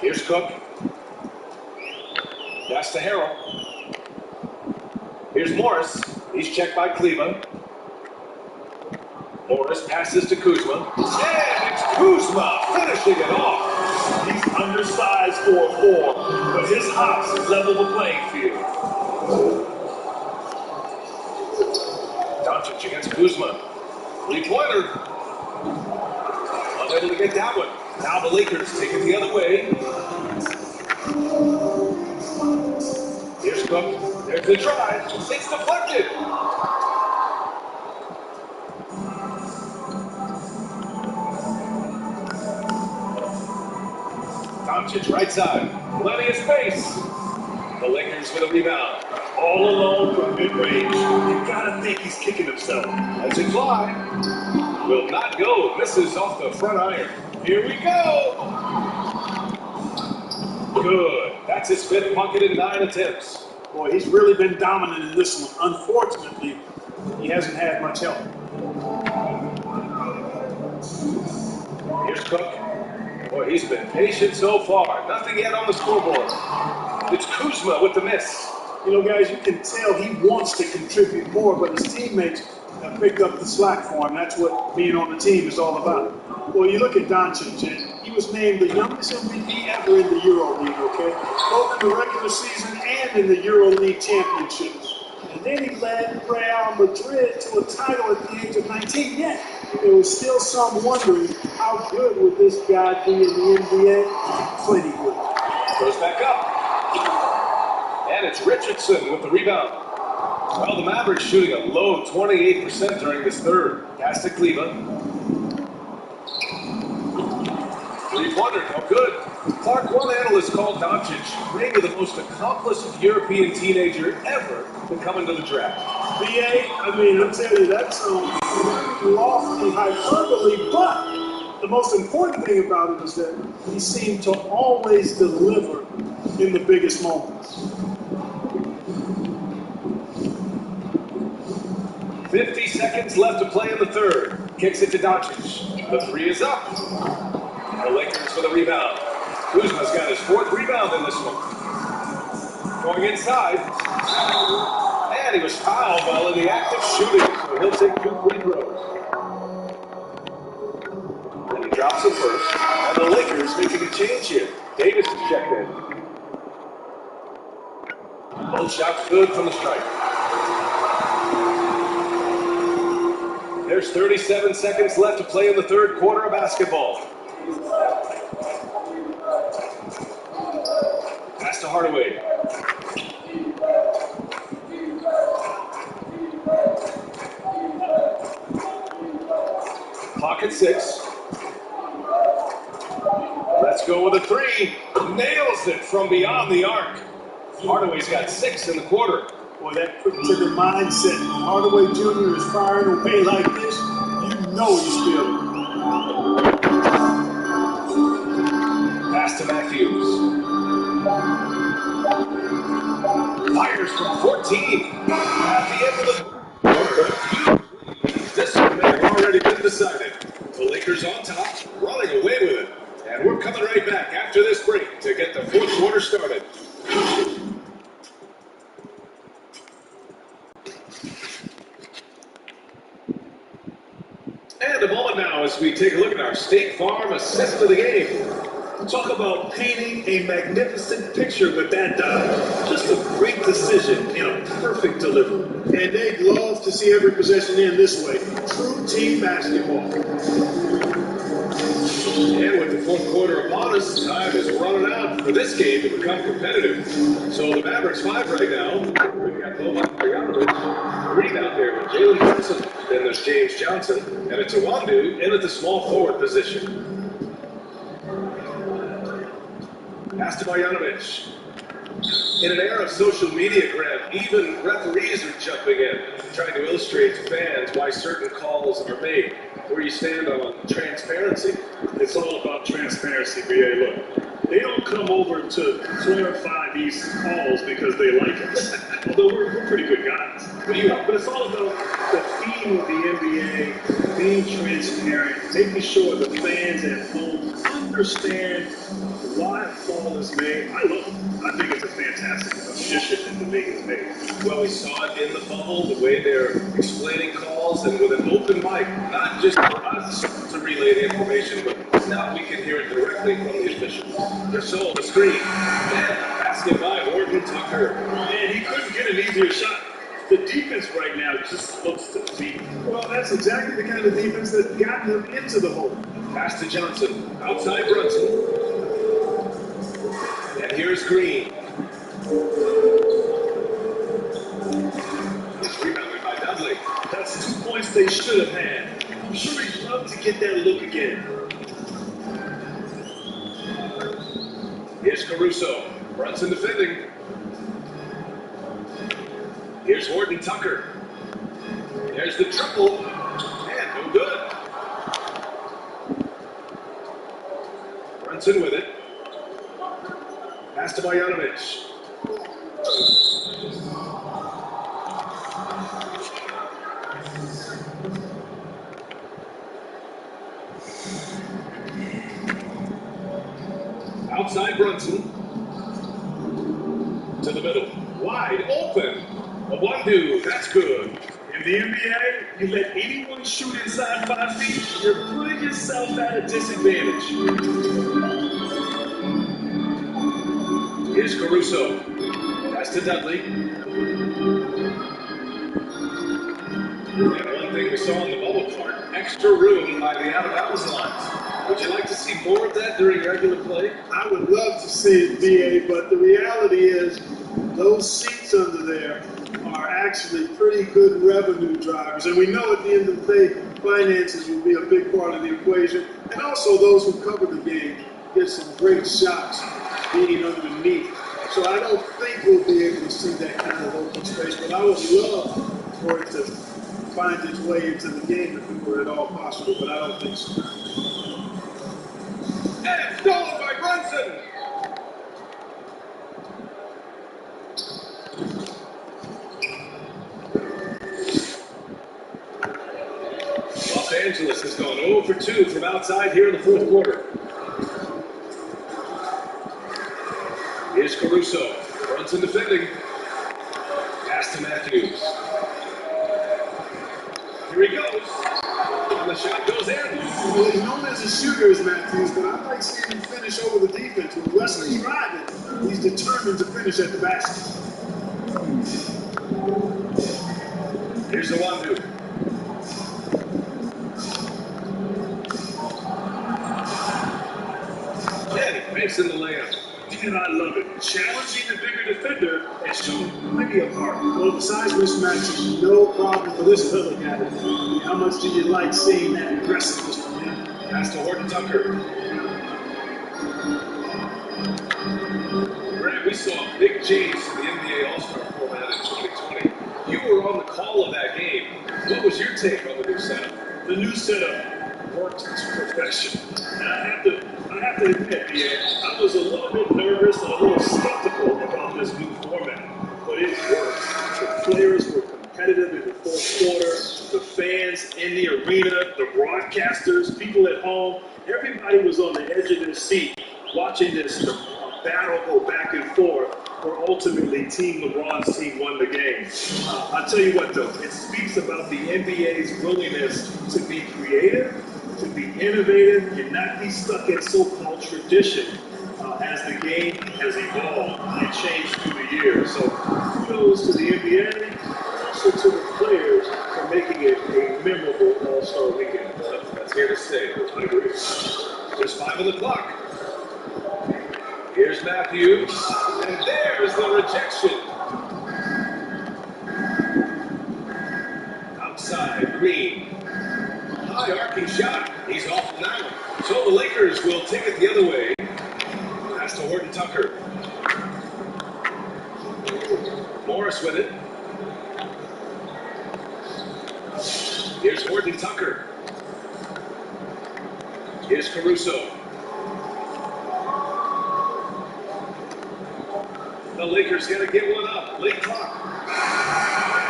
Here's Cook. Pass to Harrell. Here's Morris. He's checked by Kleba. Morris passes to Kuzma. And it's Kuzma finishing it off. He's undersized for a 4, but his hops level the playing field. Doncic against Kuzma. Three-pointer. Unable to get that one. Now the Lakers take it the other way. Here's Cook. There's the drive. It's deflected. Doncic right side. Plenty of space. The Lakers with a rebound. All alone from mid-range. You gotta think he's kicking himself. Let's it fly. Will not go. Misses off the front iron. Here we go. Good. That's his fifth bucket in 9 attempts. Boy, he's really been dominant in this one. Unfortunately, he hasn't had much help. Here's Cook. Boy, he's been patient so far. Nothing yet on the scoreboard. It's Kuzma with the miss. You know, guys, you can tell he wants to contribute more, but his teammates have picked up the slack for him. That's what being on the team is all about. Well, you look at Doncic, and he was named the youngest MVP ever in the EuroLeague, okay? Both in the regular season and in the EuroLeague championships. And then he led Real Madrid to a title at the age of 19. Yet, there was still some wondering how good would this guy be in the NBA? Plenty good. Goes back up. And it's Richardson with the rebound. Well, the Mavericks shooting a low 28% during this third. Pass to Cleveland. Three-pointer, no good. Clark, one analyst called Doncic maybe the most accomplished European teenager ever to come into the draft. BA, I mean, I'll tell you, that's some lofty hyperbole, but the most important thing about it is that he seemed to always deliver in the biggest moments. 50 seconds left to play in the third. Kicks it to Doncic. The three is up. The Lakers for the rebound. Kuzma's got his fourth rebound in this one. Going inside. And he was fouled while in the act of shooting, so he'll take 2 free throws. And he drops it first. And the Lakers making a change here. Davis is checked in. Both shots good from the stripe. There's 37 seconds left to play in the third quarter of basketball. Pass to Hardaway. Clock at 6. Let's go with a three. Nails it from beyond the arc. Hardaway's got 6 in the quarter. Boy, that put into the mindset. Hardaway Jr. is firing away like this. You know he's feeling it. Pass to Matthews. Fires from 14. At the end of the... This one may have already been decided. The Lakers on top, running away with it. And we're coming right back after this break to get the fourth quarter started. And a moment now as we take a look at our State Farm assist of the game. Talk about painting a magnificent picture with that dive. Just a great decision and a perfect delivery. And they'd love to see every possession end this way. True team basketball. And with the fourth quarter upon us, time is running out for this game to become competitive. So the Mavericks 5 right now. We've got Boban Marjanovic. 3 out there with Jalen Johnson. Then there's James Johnson. And it's Iwundu in at the small forward position. Pass to Marjanovic. In an era of social media grab, even referees are jumping in, trying to illustrate to fans why certain calls are made. Where you stand on transparency? It's all about transparency, BA. Look, they don't come over to clarify these calls because they like us. Although we're pretty good guys. But it's all about the theme of the NBA, being transparent, making sure the fans at home understand why a call is made. I love it. I think it's a fantastic addition that the league has made. Well, we saw it in the bubble, the way they're explaining calls, and with an open mic, not just for us to relay the information, but now we can hear it directly from the officials. They're so on the screen. Man, basket by Horton Tucker. Man, he couldn't get an easier shot. The defense right now just looks defeated. Well, that's exactly the kind of defense that got them into the hole. Pass to Johnson, outside Brunson. And here's Green. It's rebounded by Dudley. That's 2 points they should have had. I'm sure he'd love to get that look again. Here's Caruso. Brunson defending. Here's Horton Tucker. There's the triple. And no good. Brunson with it. Pass to Bojanovic. Outside Brunson. To the middle. Wide open. A one-do. That's good. In the NBA, you let anyone shoot inside 5 feet, you're putting yourself at a disadvantage. Here's Caruso. Pass to Dudley. And one thing we saw in the bubble part, extra room by the out-of-bounds lines. Would you like to see more of that during regular play? I would love to see it, BA, but the reality is those seats under there are actually pretty good revenue drivers. And we know at the end of the day, finances will be a big part of the equation. And also those who cover the game get some great shots being underneath. So I don't think we'll be able to see that kind of open space, but I would love for it to find its way into the game if it were at all possible, but I don't think so. And it's stolen by Brunson! Los Angeles has gone 0 for 2 from outside here in the fourth quarter. Here's Caruso. Brunson defending. Pass to Matthews. Here he goes. And the shot goes in. Well, he's known as a shooter, as Matthews, but I like seeing him finish over the defense. When Wesley's driving, he's determined to finish at the basket. Here's the one-two. And makes in the layup. And I love it. Challenging the bigger defender and showing plenty of heart. Well, the size mismatch is no problem for this little guy. How much do you like seeing that aggressiveness from him? Pass to Horton Tucker. Grant, we saw a big change to the NBA All-Star format in 2020. You were on the call of that game. What was your take on the new setup? The new setup worked to perfection. And I have to admit, I was a little bit nervous and a little skeptical about this new format, but it worked. The players were competitive in the fourth quarter. The fans in the arena, the broadcasters, people at home, everybody was on the edge of their seat watching this battle go back and forth, where ultimately Team LeBron's team won the game. I'll tell you what, though, it speaks about the NBA's willingness to be creative, to be innovative, and not be stuck in so-called tradition as the game has evolved and changed through the years. So kudos to the NBA, and also to the players for making it a memorable All-Star weekend. That's here to stay. I agree. Just 5 on the clock. Here's Matthews, and there's the rejection. Outside, Green. High arcing shot. He's off now. So the Lakers will take it the other way. Pass to Horton Tucker. Morris with it. Here's Horton Tucker. Here's Caruso. The Lakers got to get one up. Late clock.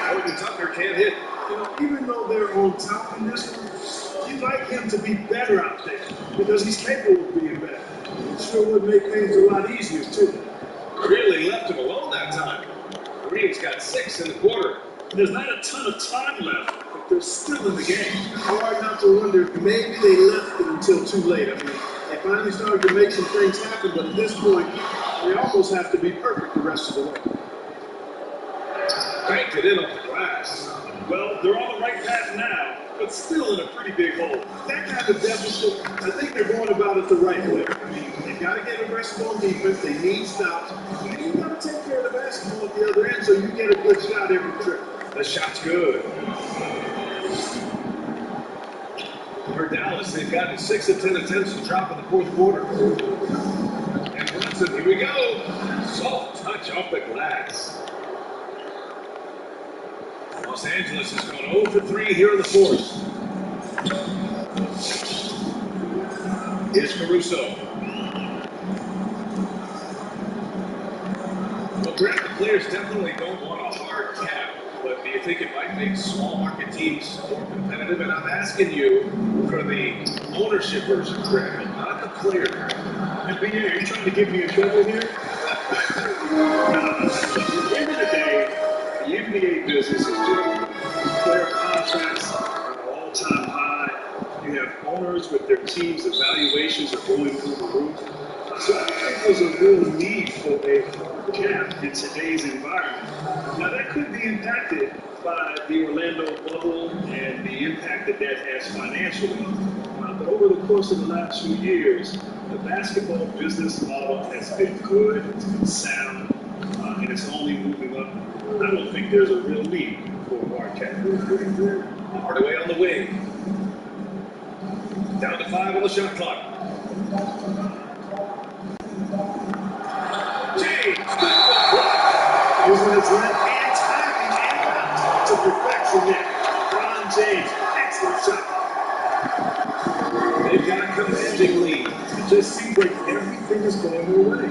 Horton Tucker can't hit. You know, even though they're on top in this one, you'd like him to be better out there because he's capable of being better. It sure would make things a lot easier, too. Really left him alone that time. Green's got 6 in the quarter. There's not a ton of time left, but they're still in the game. Hard not to wonder if maybe they left it until too late. I mean, they finally started to make some things happen, but at this point, they almost have to be perfect the rest of the way. Banked it in on the glass. Well, they're on the right path now, but still in a pretty big hole. That kind of deficit, I think they're going about it the right way. I mean, they got to get aggressive on defense. They need stops. And you got to take care of the basketball at the other end so you get a good shot every trip. The shot's good. For Dallas, they've gotten 6 of 10 attempts to drop in the fourth quarter. And Brunson, here we go. Soft touch off the glass. Los Angeles has gone 0 for 3 here in the fourth. Here's Caruso. Well, Brad, the players definitely don't want a hard cap, but do you think it might make small market teams more competitive? And I'm asking you for the ownership version, Brad, not the player version. NBA, are you trying to get me in trouble here? At the end of the day, the NBA business is different. Player contracts are at an all-time high. You have owners with their teams' evaluations are going through the roof. So I don't think there's a real need for a hard cap in today's environment. Now that could be impacted by the Orlando bubble and the impact that that has financially. But over the course of the last few years, the basketball business model has been good, it's been sound, and it's only moving up. I don't think there's a real need for a hard cap. Hardaway on the wing. Down to 5 on the shot clock. James. Using his left hand timing and out to perfection there. LeBron James, excellent shot. They've got a commanding lead. It just seems like everything is going their way.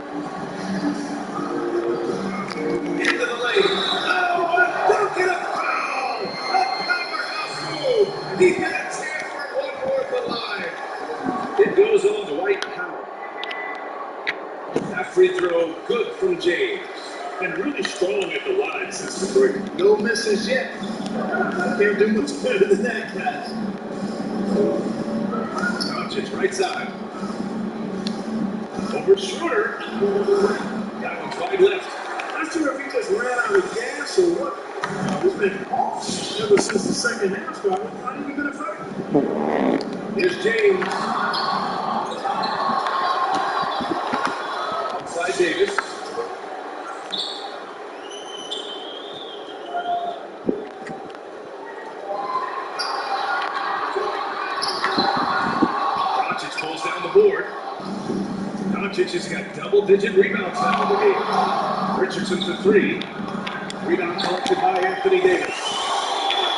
Into the lane. Oh, don't get a foul! A powerhouse move! He's got a chance for one more at the line. It goes on to Dwight Powell. That free throw, good from James. And really strong at the line since the break. No misses yet. Can't do much better than that, guys. Doncic right side. Over Schroeder. That one's wide left. Not sure if he just ran out of gas or what. He's been off ever since the second half started. Not even been a fight. Here's James. Outside Davis. Doncic pulls down the board. Doncic has got double-digit rebounds now in the game. Richardson for 3. Rebound collected by Anthony Davis.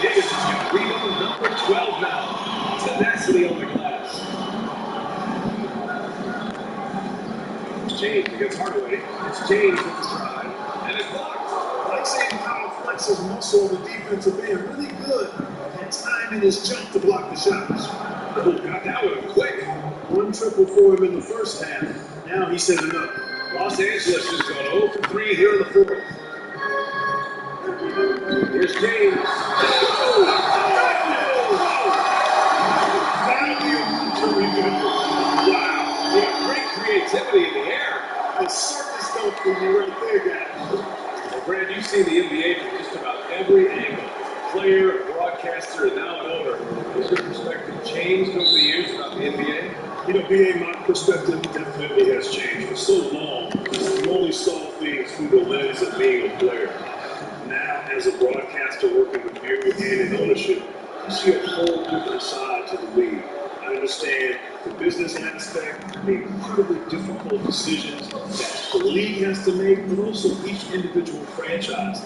Davis has got rebound number 12 now. Tenacity on the glass. James against Hardaway. It's James with the drive. And it's blocked. I like seeing Powell flex his muscle on the defensive end. Really good at timing his jump to block the shots. Oh, got that one quick. One triple for him in the first half. Now he's setting up. Los Angeles has gone 0 for 3 here in the fourth. Here's James. Wow. Yeah, great creativity in the air. The circus dunk for you right there, guys. Well, Brad, you've seen the NBA from just about every angle. Player, broadcaster, and now an owner. Has your perspective changed over the years about the NBA? You know, BA, my perspective definitely has changed. For so long, you only saw things through the lens of being a player. Now, as a broadcaster working with you and in ownership, you see a whole different side to the league. I understand the business aspect, the incredibly difficult decisions that the league has to make, but also each individual franchise.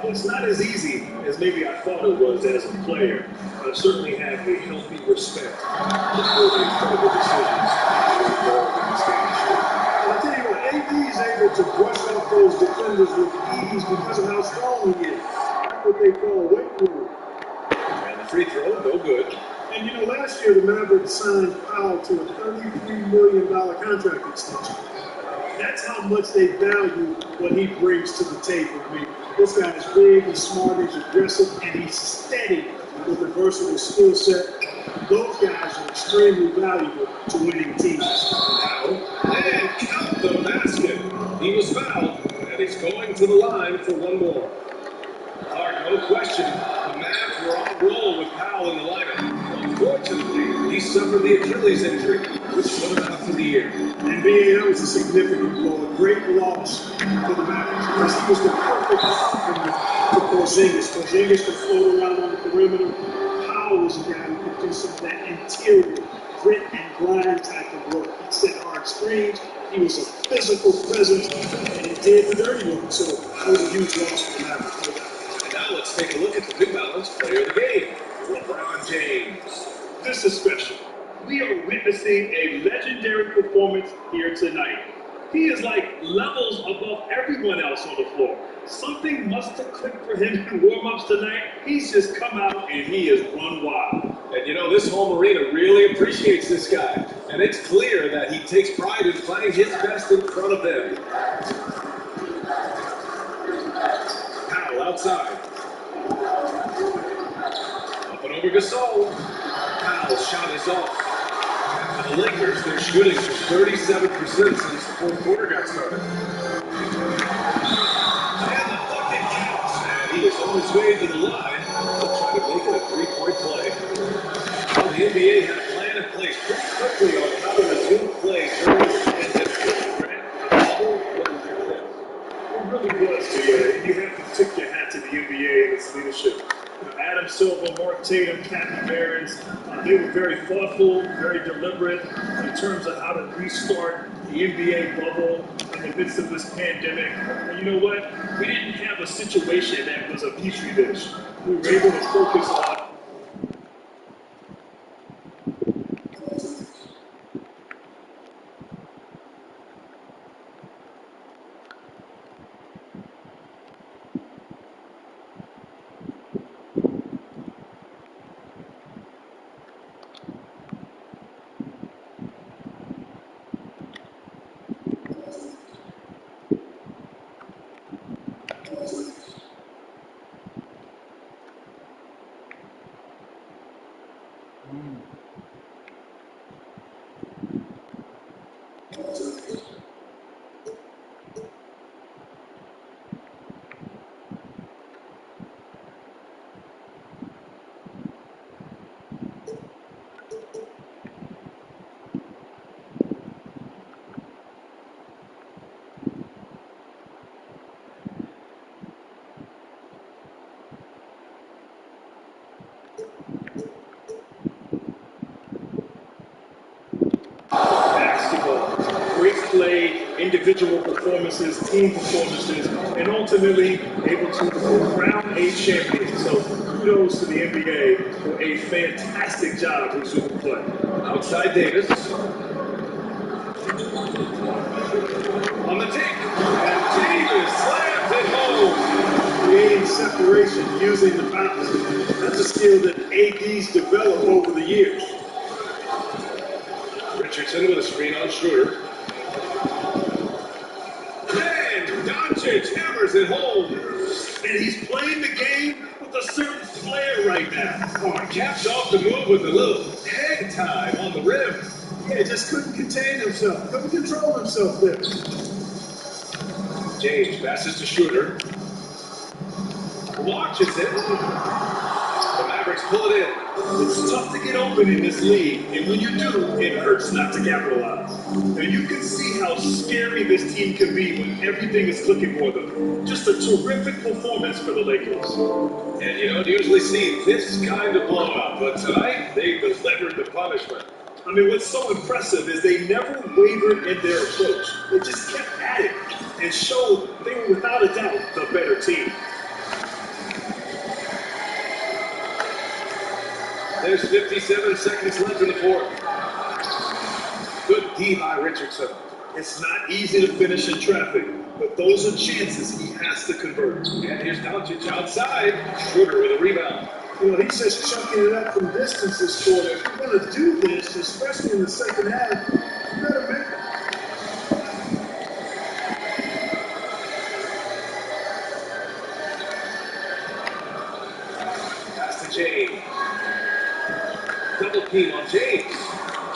It's not as easy as maybe I thought it was as a player, but I certainly have a healthy respect for the incredible decisions that are involved in this game. I'll tell you what, AD is able to brush off those defenders with ease because of how strong he is. That's what they call weight room. And the free throw, no good. And you know, last year the Mavericks signed Powell to a $33 million contract extension. That's how much they value what he brings to the table. I mean, this guy is big, he's smart, he's aggressive, and he's steady with a versatile skill set. Those guys are extremely valuable to winning teams. And count the basket. He was fouled, and he's going to the line for one more. Clark, no question, the Mavs were on a roll with Powell in the lineup. Unfortunately, he suffered the Achilles injury, which put him out for the year. NBA, that was a significant blow, a great loss for the Mavericks because he was the perfect complement to Porzingis. Porzingis could float around on the perimeter. Powell was a guy who could do some of that interior grit and grind type of work. He set hard screens. He was a physical presence, and he did the dirty work. So that was a huge loss for the Mavericks. And now let's take a look at the New Balance player of the game, LeBron James. This is special. We are witnessing a legendary performance here tonight. He is like levels above everyone else on the floor. Something must have clicked for him in warm-ups tonight. He's just come out and he has run wild. And you know, this home arena really appreciates this guy. And it's clear that he takes pride in playing his best in front of them. Powell outside. Up and over Gasol. Powell's shot is off. And for the Lakers, they're shooting for 37% since the fourth quarter got started. And the bucket counts. And he is on his way to the line. He'll try to make it a three-point play. Well, the NBA had a plan in place pretty quickly on how to resume play during this pandemic. It really was, Jay. You have to tip your hat to the NBA and its leadership. Adam Silver, Mark Tatum, Kathy Behrens, they were very thoughtful, very deliberate in terms of how to restart the NBA bubble in the midst of this pandemic. And you know what? We didn't have a situation that was a petri dish. We were able to focus on great play, individual performances, team performances, and ultimately able to crown a champion. So kudos to the NBA for a fantastic job resuming play. Outside Davis. On the take. And Davis slams it home. Creating separation using the bounce. That's a skill that AD's developed over the years. Richardson with a screen on Schroeder. And Doncic hammers it home. And he's playing the game with a certain flair right now. Oh, and caps off the move with a little head time on the rim. Yeah, just couldn't contain himself. Couldn't control himself there. James passes to Schroeder. Launches it. The Mavericks pull it in. It's tough to get open in this league, and when you do, it hurts not to capitalize. Now you can see how scary this team can be when everything is clicking for them. Just a terrific performance for the Lakers. And you don't usually see this kind of blowout, but tonight they delivered the punishment. I mean, what's so impressive is they never wavered in their approach. They just kept at it and showed they were without a doubt the better team. There's 57 seconds left in the fourth. Good D by Richardson. It's not easy to finish in traffic, but those are chances he has to convert. And here's Doncic outside. Schroeder with a rebound. You know, he's just chucking it up from distance this quarter. If you're going to do this, especially in the second half, you better make it. Pass to James. Double team on James.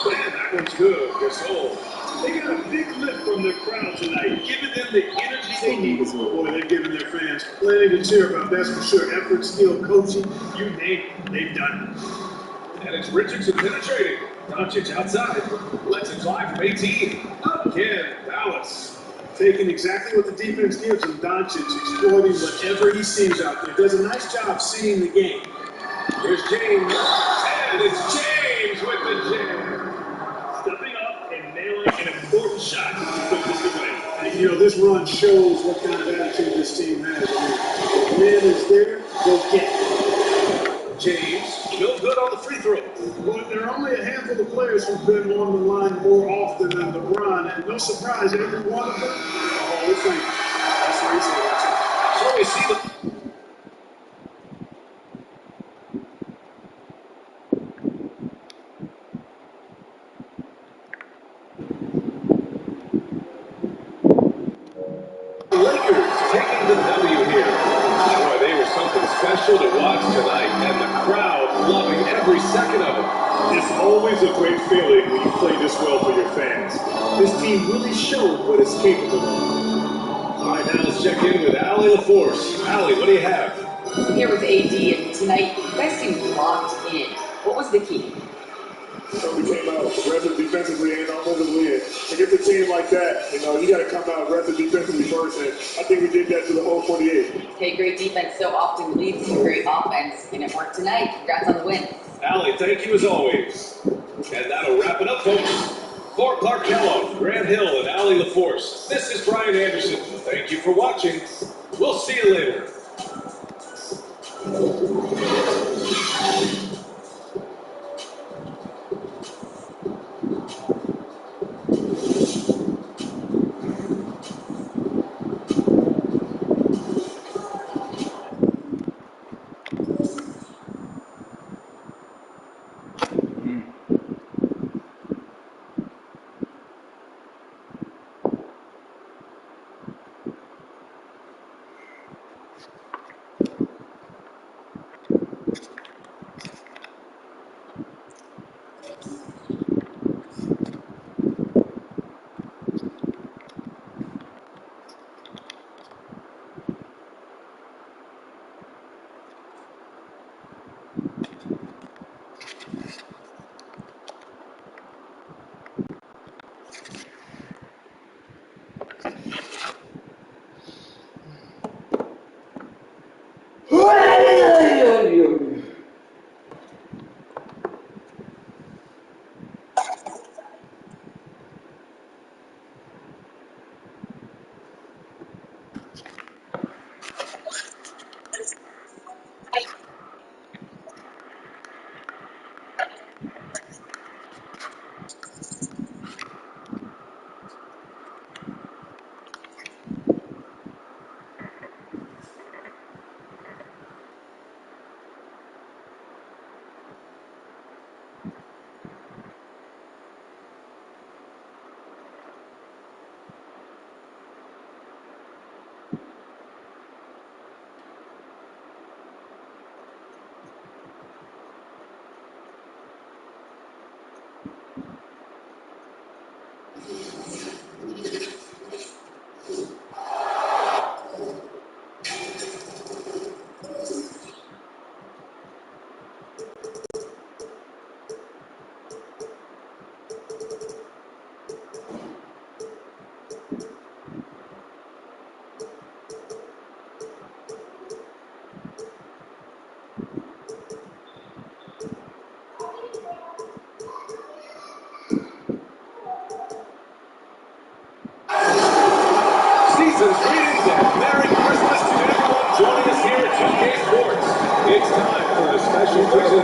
Man, that one's good. Gasol. They got a big lift from their crowd tonight, giving them the energy they need. Boy, they're giving their fans plenty to cheer about, that's for sure. Effort, skill, coaching, You name it, they've done it. And it's Richardson penetrating. Doncic outside. Lets it fly from 18. Up again. Dallas. taking exactly what the defense gives him, Doncic, exploiting whatever he sees out there. Does a nice job seeing the game. Here's James. And it's James with the jam. Stepping up and nailing an important shot to put this away. And, you know, this run shows what kind of attitude this team has. I mean, the man is there, go get it. James, no good on the free throw. But there are only a handful of players who've been on the line more often than LeBron, and no surprise, every one of them, Hall of Fame. That's what he said. So we see the Lakers taking the W here. Boy, they were something special to watch tonight, and the crowd loving every second of it. It's always a great feeling when you play this well for your fans. This team really showed what it's capable of. All right, now let's check in with Allie LaForce. Allie, what do you have? I'm here with AD, and tonight you guys seem locked in. What was the key? So we came out aggressive defensively and offensively, and against a team like that, you know, you got to come out aggressive defensively first, and I think we did that to the whole 48. Okay, great defense so often leads to great offense, and it worked tonight. Congrats on the win. Allie, thank you as always. And that'll wrap it up, folks. For Clark Kellogg, Grant Hill, and Allie LaForce, this is Brian Anderson. Thank you for watching. We'll see you later.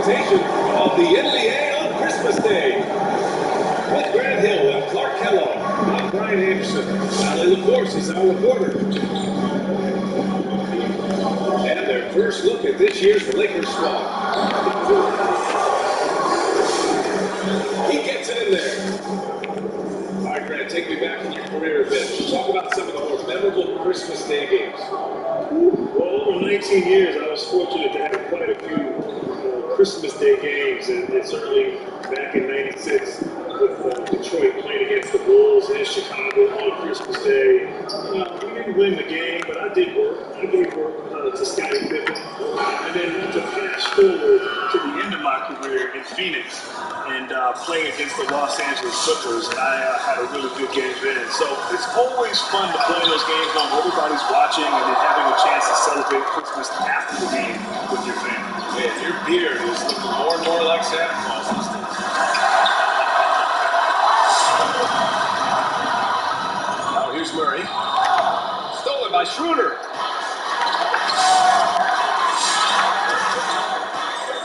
presentation of the NBA on Christmas Day. With Grant Hill and Clark Kellogg, I'm Brian Anderson. Allie LaForce is our reporter. And their first look at this year's Lakers squad. He gets it in there. All right, Grant, take me back in your career a bit. Talk about some of the more memorable Christmas Day games. Well, over 19 years, I was fortunate to have quite a few Christmas Day games, and certainly back in '96 with Detroit playing against the Bulls in Chicago on Christmas Day. We didn't win the game, but I did work. I gave work to Scottie Pippen. And then to fast forward to the end of my career in Phoenix and playing against the Los Angeles Clippers, I had a really good game then. So it's always fun to play those games when everybody's watching and then having a chance to celebrate Christmas after the game with your family. Man, your beard is looking more and more like Santa Claus these days. Now here's Murray. Stolen by Schroeder.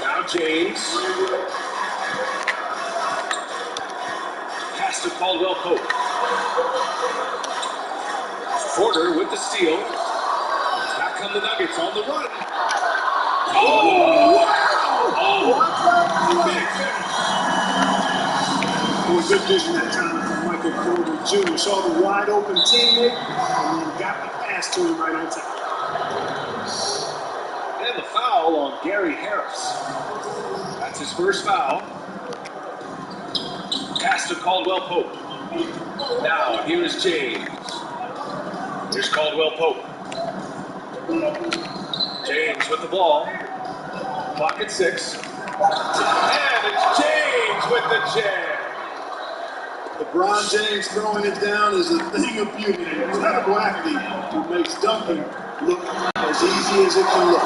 Now James. Pass to Caldwell Pope. Porter with the steal. Back come the Nuggets on the run. Oh, wow! Oh, big finish. It was good vision that time from Michael Porter Jr. Saw the wide open teammate and then got the pass to him right on time. And the foul on Gary Harris. That's his first foul. Pass to Caldwell Pope. Now here is James. Here's Caldwell Pope. James with the ball. Clock at 6. And it's James with the jam. LeBron James throwing it down is a thing of beauty. An incredible athlete who makes dunking look as easy as it can look.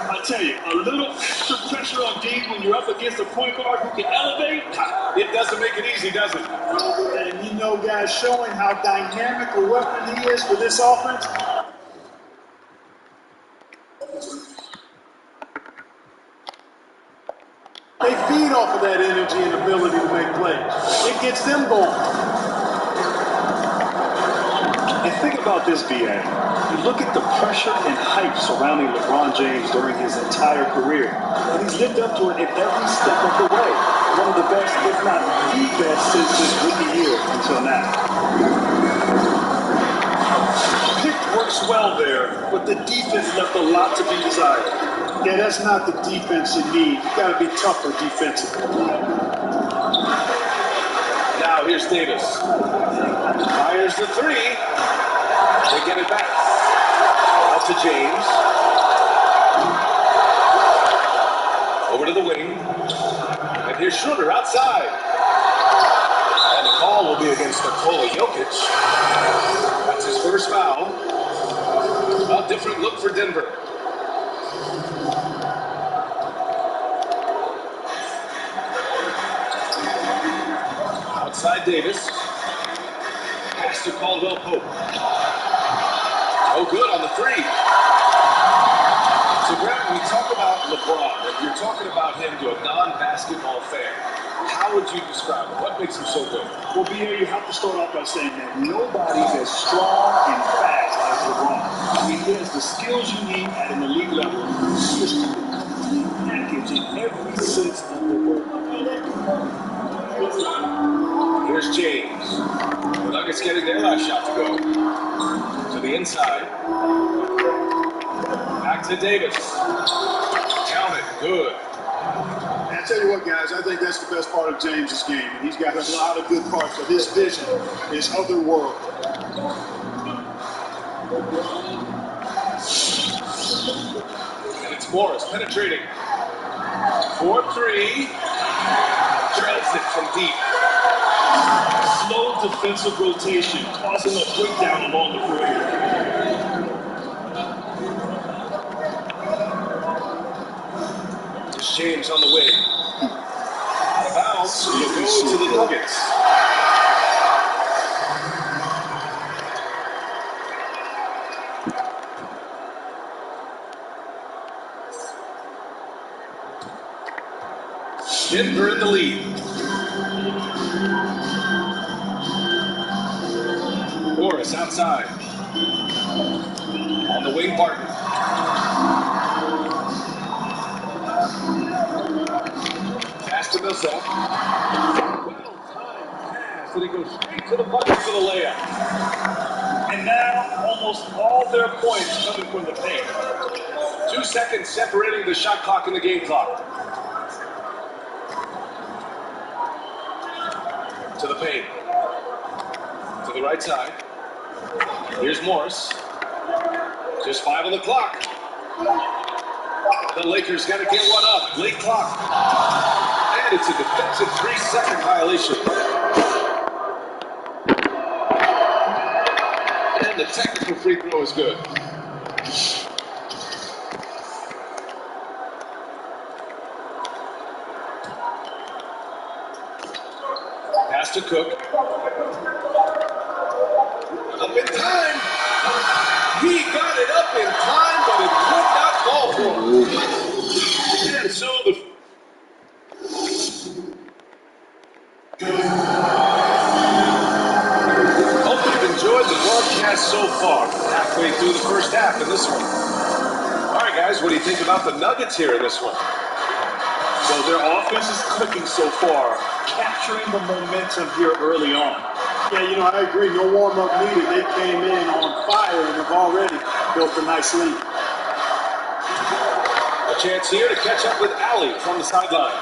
I tell you, a little extra pressure on D when you're up against a point guard who can elevate. It doesn't make it easy, does it? And you know, guys, showing how dynamic a weapon he is for this offense. They feed off of that energy and ability to make plays. It gets them going. And think about this, B.A. You look at the pressure and hype surrounding LeBron James during his entire career, and he's lived up to it at every step of the way. One of the best, if not the best, since his rookie year until now. Pick works well there, but the defense left a lot to be desired. Yeah, that's not the defense you need. You got to be tougher defensively. Now here's Davis. Fires the 3. They get it back. Out to James. Over to the wing. And here's Schroeder outside. And the call will be against Nikola Jokic. That's his first foul. A different look for Denver. Outside Davis. Pass to Caldwell Pope. No good on the 3. So, Grant, when we talk about LeBron, and you're talking about him to a non-basketball fan, how would you describe him? What makes him so good? Well, B.A., you have to start off by saying that nobody's as strong and fast as LeBron. I mean, he has the skills you need at an elite level. He is a complete package in every sense of the word. Here's James. The Nuggets getting their last shot to go. To the inside. Back to Davis. Count it. Good. I tell you what, guys, I think that's the best part of James's game. And he's got a lot of good parts, but his vision is otherworldly. And it's Morris penetrating. 4-3. Drills it from deep. Slow defensive rotation, causing a breakdown along the perimeter. There's James on the wing. Out of bounds. He'll go to the Nuggets. Denver in the lead. Morris outside. On the wing, Barton. Pass to Millsap. Well-timed pass, and he goes straight to the bucket for the layup. And now, almost all their points coming from the paint. 2 seconds separating the shot clock and the game clock. To the paint. To the right side. Here's Morris. Just 5 on the clock. The Lakers got to get one up. Late clock. And it's a defensive 3-second violation. And the technical free throw is good. Pass to Cook. Up in time. He got it up in time, but it would not fall for him. And so the... Hope you've enjoyed the broadcast so far. Halfway through the first half in this one. All right, guys, what do you think about the Nuggets here in this one? So their offense is clicking so far, capturing the momentum here early on. Yeah, I agree. No warm-up needed. They came in on fire and have already built a nice lead. A chance here to catch up with Allie from the sideline.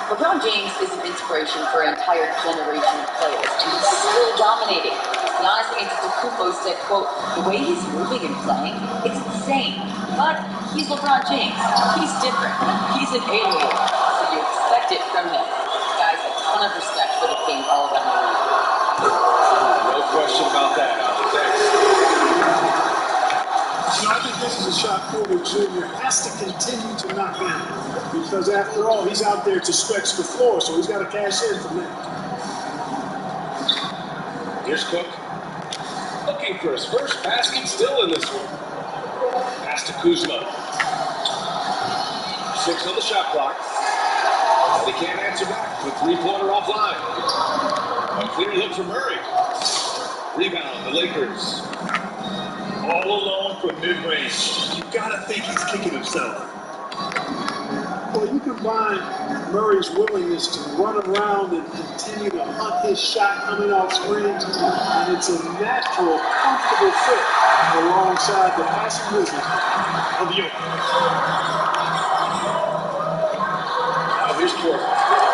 LeBron James is an inspiration for an entire generation of players, and he's still dominating. Giannis Antetokounmpo said, quote, "The way he's moving and playing, it's insane. But he's LeBron James. He's different. He's an alien, so you expect it from him." Guys, a ton of respect for the Kings all around the league. No question about that. Thanks. I think this is a shot Porter Jr. has to continue to knock down because, after all, he's out there to stretch the floor, so he's got to cash in from that. Here's Cook. Looking for his first basket still in this one. Pass to Kuzma. 6 on the shot clock. And he can't answer back with 3-pointer offline. A clear look for Murray. Rebound, the Lakers. All alone from mid-range. You gotta think he's kicking himself. Well, you combine Murray's willingness to run around and continue to hunt his shot coming off screens, and it's a natural, comfortable fit alongside the passing wizard of Jokic. Now here's Porter.